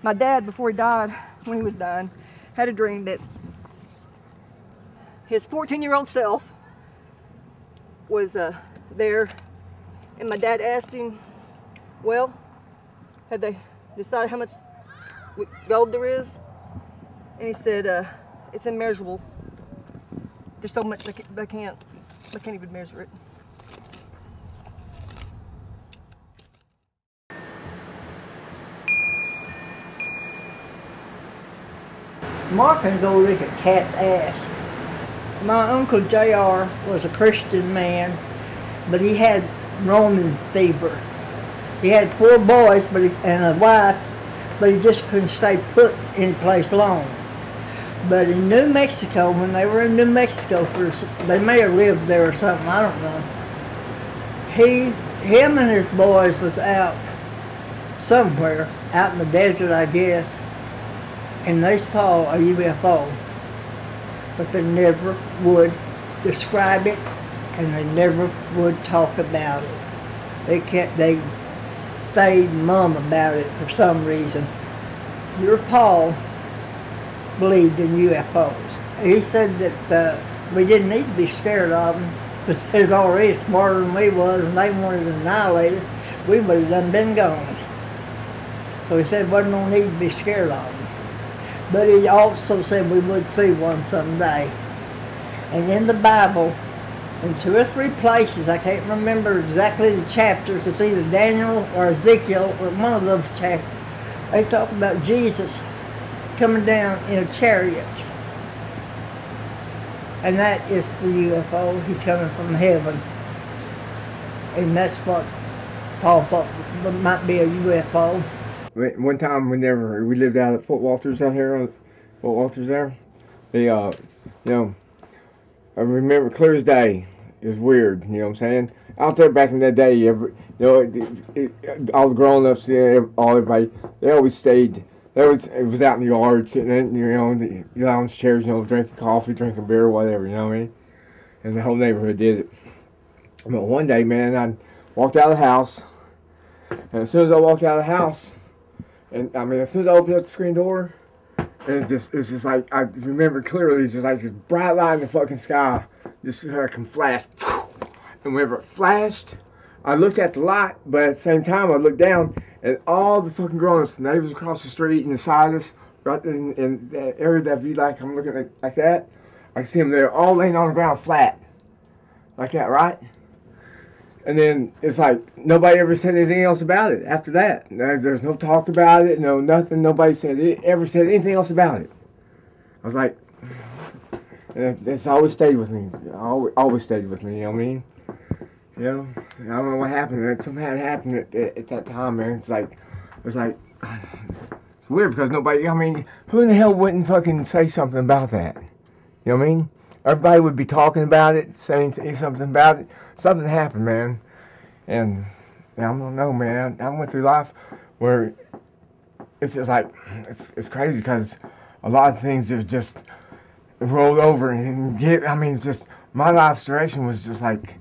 My dad, before he died, when he was dying, had a dream that his 14-year-old self was there, and my dad asked him, well, had they decided how much gold there is? And he said, it's immeasurable. There's so much they can't even measure it. Mark can go lick a cat's ass. My Uncle J.R. was a Christian man, but he had Roman fever. He had 4 boys and a wife, but he just couldn't stay put in place long. But in New Mexico, when they were in New Mexico, they may have lived there or something, I don't know. Him and his boys was out somewhere, out in the desert, I guess, and they saw a UFO, but they never would describe it, and they never would talk about it. They stayed mum about it for some reason. Your Paul believed in UFOs. He said that we didn't need to be scared of them because they was already smarter than we was, and they wanted to annihilate us. We would have done been gone. So he said wasn't no need to be scared of them. But he also said we would see one someday. And in the Bible, in 2 or 3 places, I can't remember exactly the chapters, it's either Daniel or Ezekiel or one of those chapters, they talk about Jesus coming down in a chariot. And that is the UFO. He's coming from heaven. And that's what Paul thought might be a UFO. One time whenever we lived out at Fort Walters out here, Fort Walters there, they, you know, I remember clear as day. It was weird, you know what I'm saying? Out there back in that day, you know, all the grown-ups, everybody, they always stayed. It was out in the yard, sitting in, you know, the lounge chairs, you know, drinking coffee, drinking beer, whatever, you know what I mean? And the whole neighborhood did it. But one day, man, I walked out of the house, and as soon as I walked out of the house, and I mean, as soon as I opened up the screen door, and it's just like, I remember clearly, it's just like this bright light in the fucking sky, just fucking flashed. And whenever it flashed, I looked at the light, but at the same time, I looked down, and all the fucking grown-ups, the neighbors across the street and beside us, right in that area that view, like I'm looking at like that, I see them there all laying on the ground flat, like that, right? And then it's like nobody ever said anything else about it after that. There's no talk about it, no nothing. Nobody ever said anything else about it. I was like, and it's always stayed with me. Always stayed with me. You know what I mean? You know, I don't know what happened. Something had happened at that time, man. It's weird because nobody. I mean, who in the hell wouldn't fucking say something about that? You know what I mean? Everybody would be talking about it, saying something about it. Something happened, man. And I don't know, man. I went through life where it's just like, it's crazy because a lot of things have just rolled over and I mean, it's just, my life's direction was just like,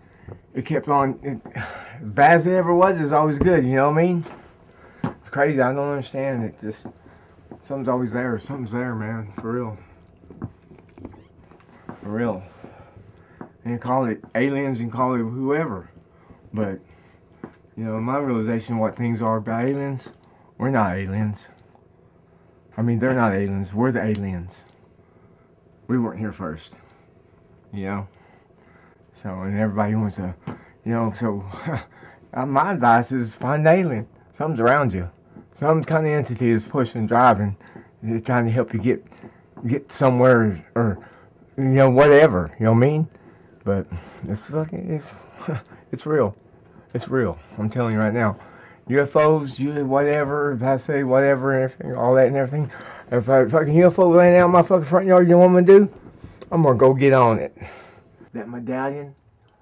it kept on, as bad as it ever was, it's always good, you know what I mean? It's crazy, I don't understand it, just, something's always there, something's there, man, for real. For real. And you call it aliens, you can call it whoever, but, you know, my realization of what things are about aliens, we're not aliens. I mean, they're not aliens, we're the aliens. We weren't here first, you know? So, and everybody wants to, you know, so, my advice is find an alien. Something's around you. Some kind of entity is pushing, driving, trying to help you get somewhere, or, you know, whatever, you know what I mean? But, it's real. It's real, I'm telling you right now. UFOs, whatever, if I say whatever, and everything, all that and everything, if a fucking UFO laying out in my fucking front yard, you know what I'm gonna do? I'm gonna go get on it. That medallion,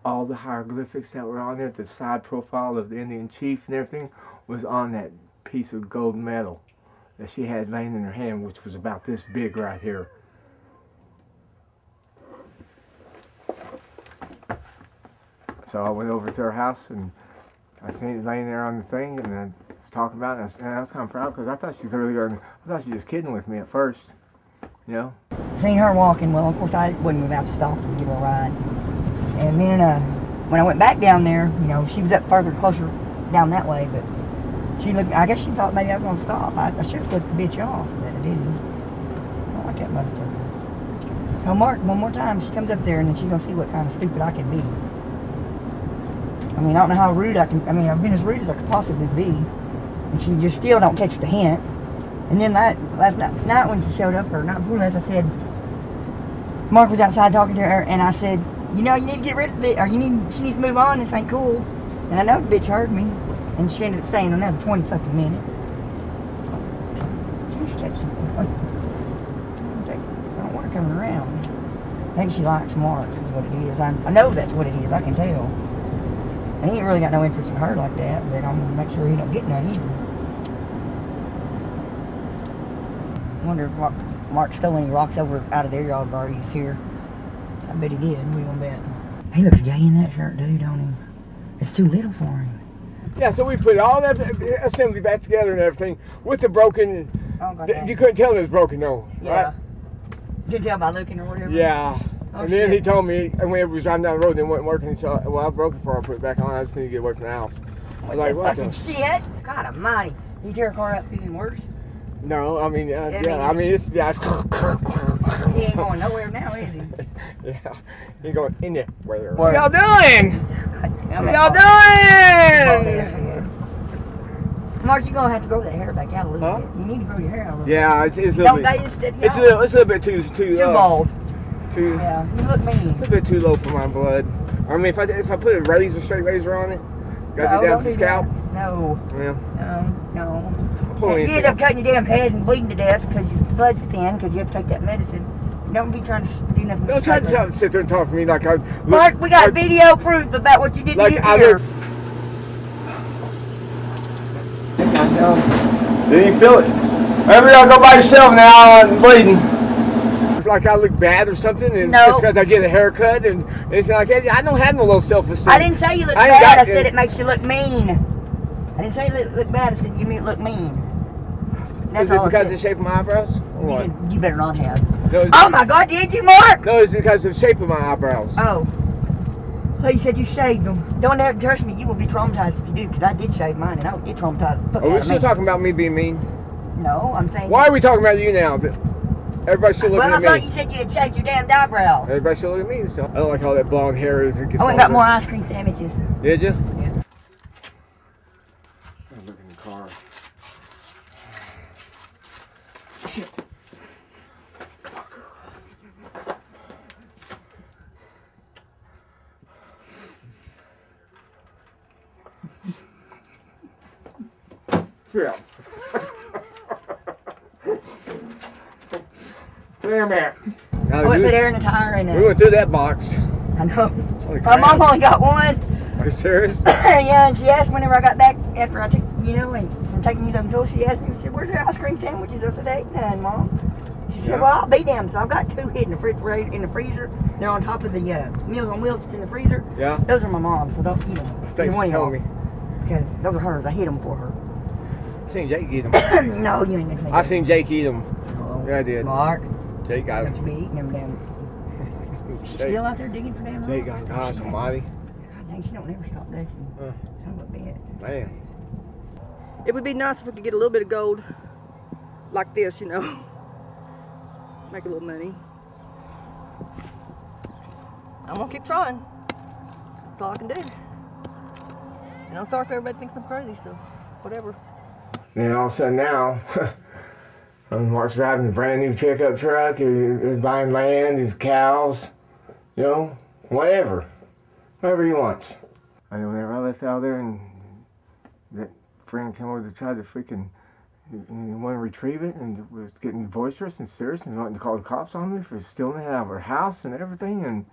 all the hieroglyphics that were on there, the side profile of the Indian chief and everything, was on that piece of gold metal that she had laying in her hand, which was about this big right here. So I went over to her house and I seen it laying there on the thing, and I was talking about it, and I was kind of proud because I thought she was really going. I thought she was kidding with me at first, you know. Seen her walking. Well, of course I wasn't about to stop and give her a ride. And then when I went back down there, you know, she was up further, closer down that way, but she looked. I guess she thought maybe I was going to stop. I should have flipped the bitch off, but I didn't. I don't like that motherfucker. Now, Mark, one more time, she comes up there, and then she's gonna see what kind of stupid I can be. I mean, I don't know how rude I can, I've been as rude as I could possibly be. And she just still don't catch the hint. And then last night when she showed up, or not before last, I said, Mark was outside talking to her, and I said, you know, you need to get rid of it, or she needs to move on, this ain't cool. And I know the bitch heard me, and she ended up staying another 20 fucking minutes. She's catching, I don't want her coming around. I think she likes Mark, is what it is. I know that's what it is, I can tell. And he ain't really got no interest in her like that, but I'm gonna make sure he don't get none either. I wonder if Mark stole any rocks over out of their yard while he's here. I bet he did, we gonna bet. He looks gay in that shirt, dude, don't he? It's too little for him. Yeah, so we put all that assembly back together and everything with the broken. Oh, you couldn't tell it was broken, though. Yeah. Right? You could tell by looking or whatever. Yeah. Oh, and then he told me, and when we was driving down the road and it wasn't working, he said, well, I broke it before I put it back on. I just need to get away from the house. I was like, what fucking shit? God almighty. You tear a car up even worse? No, I mean, it's, yeah. He ain't going nowhere now, is he? Yeah, he ain't going anywhere. What y'all doing? What y'all doing? Mark, you're going to have to grow that hair back out a little bit. You need to grow your hair out a little bit. Yeah, it's a little bit. It's a little bit too bald. Yeah, you look mean. It's a bit too low for my blood. I mean, if I put a straight razor on it, got it down to the scalp. No. Yeah. No. You end up cutting your damn head and bleeding to death because your blood's thin because you have to take that medicine. Don't be trying to do nothing. Don't try to sit there and talk to me like I. Mark, we got video proof about what you did to your ear. Didn't you feel it? Whenever y'all go by yourself now and bleeding. Like I look bad or something, and just because I get a haircut and anything like that. I don't have no low self-esteem. I didn't say you look bad. I said it makes you look mean. I didn't say you look bad. I said you look mean. That's Is it because of the shape of my eyebrows? You better not have. No, oh my God, did you, Mark? No, it's because of the shape of my eyebrows. Oh. Well, you said you shaved them. Don't ever trust me. You will be traumatized if you do, because I did shave mine, and I would get traumatized. Are we still talking about me being mean? No, I'm saying. Why are we talking about you now? Everybody's still looking at me. Well, I thought you said you had shaved your damn eyebrows. Everybody's still looking at me. So I don't like all that blonde hair. I went and got more ice cream sandwiches. Did you? Yeah. I'm looking in the car. Shit. Come on, girl. Yeah. There, man. I went put air in the tire and we went through that box. I know. My mom only got one. Are you serious? Yeah, and she asked whenever I got back after I took, and from taking you to the tool, she asked me, she said, where's your ice cream sandwiches? I said, ain't none, Mom. She Yeah. said, well, I'll be damned. So I've got 2 hidden in the refrigerator, in the freezer. They're on top of the Meals on Wheels in the freezer. Yeah. Those are my mom's, so don't eat them. Thanks for telling me. Because those are hers. I hid them for her. I've seen Jake eat them. No, you ain't gonna I've seen Jake eat them. Oh, Yeah, I did. Mark, Jake got don't you them. be eating them damn. She's still out there digging for damn Jake rocks? got gosh almighty. God dang, she don't never stop, does she? Son of a bitch. Man. It would be nice if we could get a little bit of gold like this, you know. Make a little money. I'm gonna keep trying. That's all I can do. And I'm sorry if everybody thinks I'm crazy, so whatever. Then all of a sudden now, Mark's driving a brand new pickup truck, he's buying land, his cows, you know, whatever he wants. I mean, whenever I left out there and that friend came over to try to freaking, he wanted to retrieve it and was getting boisterous and serious and wanting to call the cops on me for stealing it out of our house and everything, and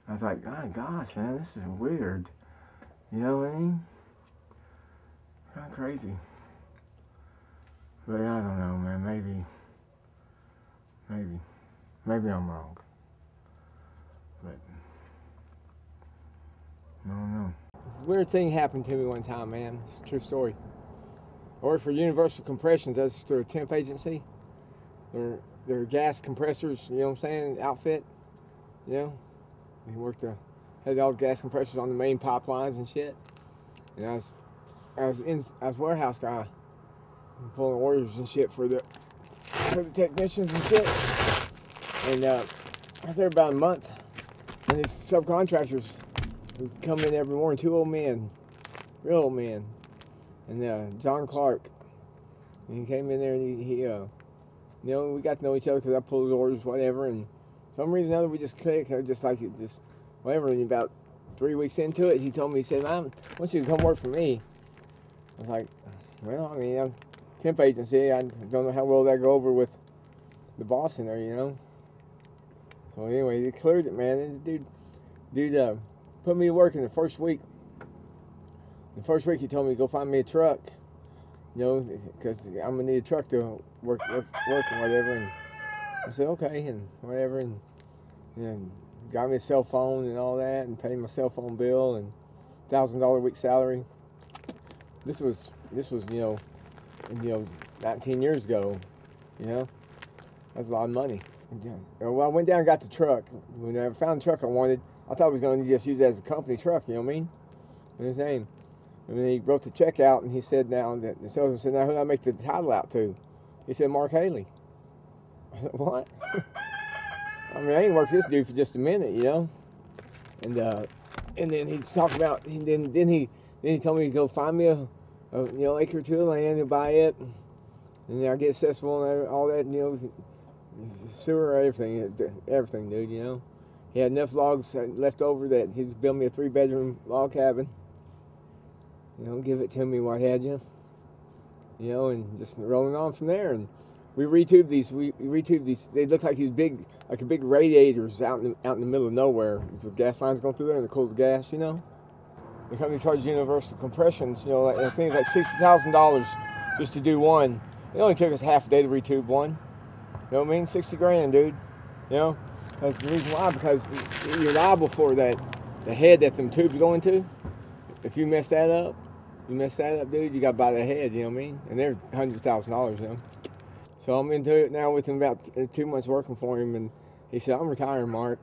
I was like, my gosh, man, this is weird. You know what I mean? Kind of crazy. But I don't know, man. Maybe I'm wrong. But I don't know. A weird thing happened to me one time, man. It's a true story. I worked for Universal Compressions. That's through a temp agency. They're gas compressors, you know what I'm saying, outfit. You know, had all the gas compressors on the main pipelines and shit. And I was warehouse guy, pulling orders and shit for the technicians and shit. And I was there about a month, and these subcontractors would come in every morning, 2 old men, real old men, and John Clark. And he came in there and he you know, we got to know each other because I pulled his orders, whatever, and for some reason or other we just clicked, just like it, just whatever. And about 3 weeks into it, he told me, he said, I want you to come work for me. I was like, well, I mean, I'm temp agency. I don't know how well that go over with the boss in there, you know. So anyway, he cleared it, man. And the dude put me to work in the first week. The first week he told me to go find me a truck, you know, because I'm gonna need a truck to work and whatever. And I said okay and whatever, and got me a cell phone and all that, and paid my cell phone bill and $1,000 a week salary. This was 19 years ago, you know. That's a lot of money. Well, I went down and got the truck. When I found the truck I wanted, I thought I was going to just use it as a company truck, you know what I mean? And his name. And then he wrote the check out, and he said, now, the salesman said, now who do I make the title out to? He said, Mark Haley. I said, what? I mean, I ain't worked for this dude for just a minute, you know? And then he's talking about, then he told me to go find me a acre or 2 of land and buy it. And then I get accessible and all that, you know, sewer, everything, dude, you know. He had enough logs left over that he's built me a 3-bedroom log cabin. You know, give it to me, what had you. You know, and just rolling on from there. And we retubed these. They look like these big radiators out in the middle of nowhere. With gas lines going through there and the cold gas, you know. The company charged Universal Compressions, you know, like, I think it's like $60,000 just to do one. It only took us half a day to retube one. You know what I mean? 60 grand, dude. You know? That's the reason why, because you're liable for that, the head that them tubes go into. If you mess that up, dude, you got to buy the head, you know what I mean? And they're hundreds of $1,000s, you know? So I'm into it now with him, about 2 months working for him, and he said, I'm retiring, Mark.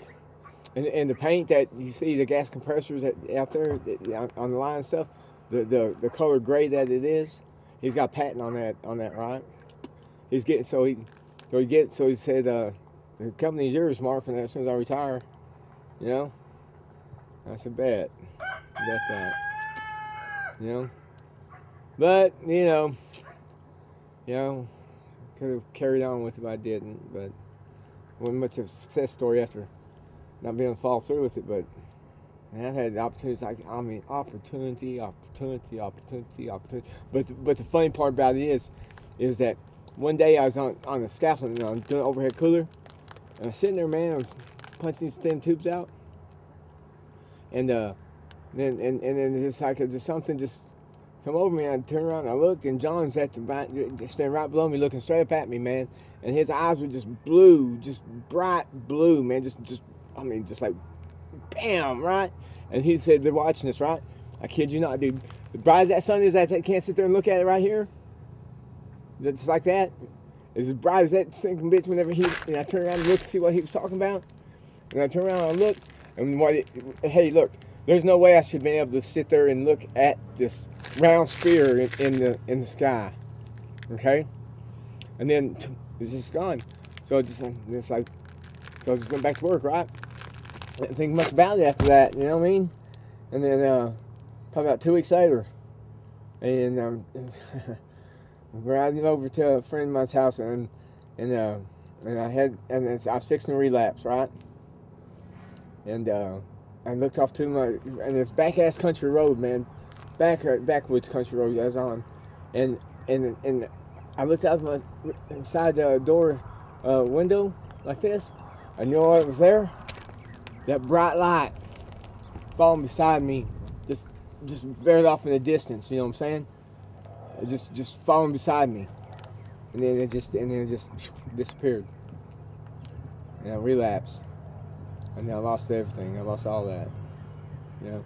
And the paint that you see, the gas compressors out there on the line and stuff, the color gray that it is, he's got patent on that, right? He's getting, so he said, the company's yours, Mark, and as soon as I retire, you know? That's a bet. Bet that. You know? But, you know, could have carried on with it, but I didn't. But it wasn't much of a success story after not being able to follow through with it. But man, I've had opportunities, opportunity. But the funny part about it is that one day I was on the scaffolding, and I was doing an overhead cooler, and I was sitting there, man, I was punching these thin tubes out, and then it's like just something just come over me, and I turned around and I looked, and John's standing right below me, looking straight up at me, man. And his eyes were just blue, just bright blue, man. Just like, bam, right? And he said, they're watching us, right? I kid you not, dude. As bright as that sun is, I can't sit there and look at it right here. Just like that. As bright as that stinking bitch whenever and I turned around and looked to see what he was talking about. And I turned around and I looked, and hey, look, there's no way I should have been able to sit there and look at this round spear in the sky. Okay? And then it's just gone. So I just went back to work, right? I didn't think much about it after that, you know what I mean? And then probably about 2 weeks later, and we're riding over to a friend of mine's house, and I was fixing a relapse, right? And I looked off to this back ass country road, man, backwoods country road I was on, and I looked out my inside the door window like this. I knew what was there. That bright light falling beside me, just bared off in the distance. You know what I'm saying? It just falling beside me, and then it just disappeared. And I relapsed, and I lost everything. I lost all that. You know.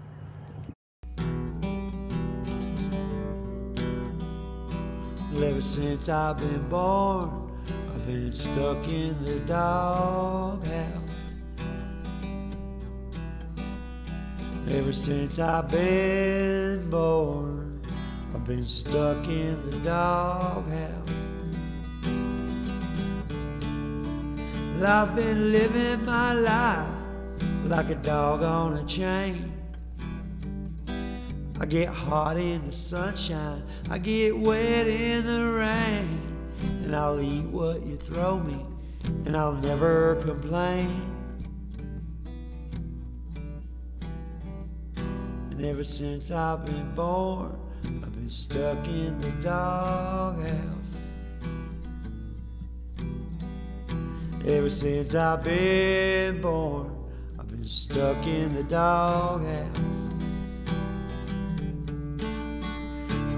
Well, ever since I've been born, I've been stuck in the doghouse. Ever since I've been born, I've been stuck in the doghouse. Well, I've been living my life like a dog on a chain. I get hot in the sunshine, I get wet in the rain, and I'll eat what you throw me, and I'll never complain. And ever since I've been born, I've been stuck in the doghouse. Ever since I've been born, I've been stuck in the doghouse.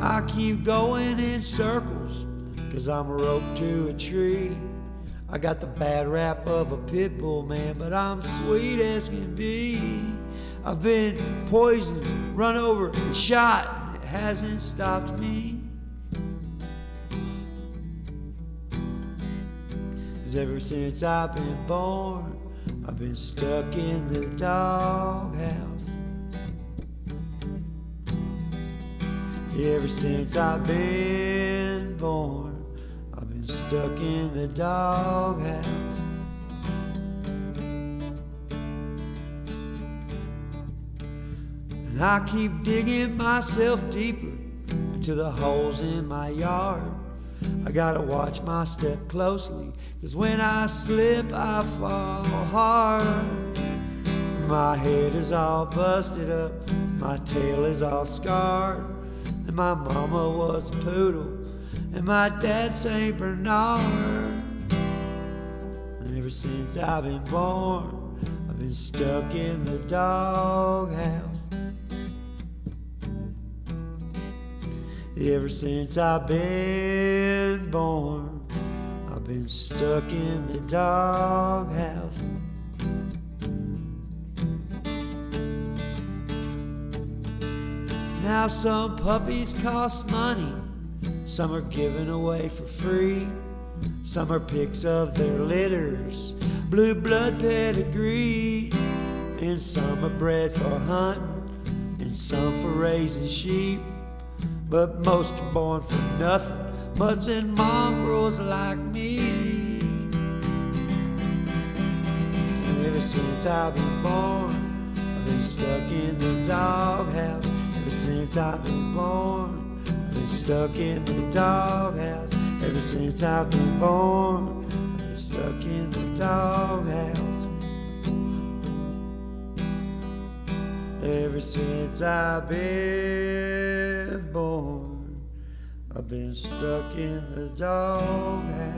I keep going in circles, 'cause I'm roped to a tree. I got the bad rap of a pit bull, man, but I'm sweet as can be. I've been poisoned, run over, and shot, and it hasn't stopped me. 'Cause ever since I've been born, I've been stuck in the doghouse. Ever since I've been born, I've been stuck in the doghouse. And I keep digging myself deeper into the holes in my yard. I gotta watch my step closely, 'cause when I slip I fall hard. My head is all busted up, my tail is all scarred, and my mama was a poodle, and my dad St. Bernard. And ever since I've been born, I've been stuck in the doghouse. Ever since I've been born, I've been stuck in the doghouse. Now some puppies cost money, some are given away for free. Some are pics of their litters, blue blood pedigrees, and some are bred for hunting, and some for raising sheep. But most are born for nothing, mutts and mongrels like me. And ever since I've been born, I've been stuck in the doghouse. Ever since I've been born, I've been stuck in the doghouse. Ever since I've been born, I've been stuck in the doghouse. Ever since I've been born, I've been stuck in the doghouse.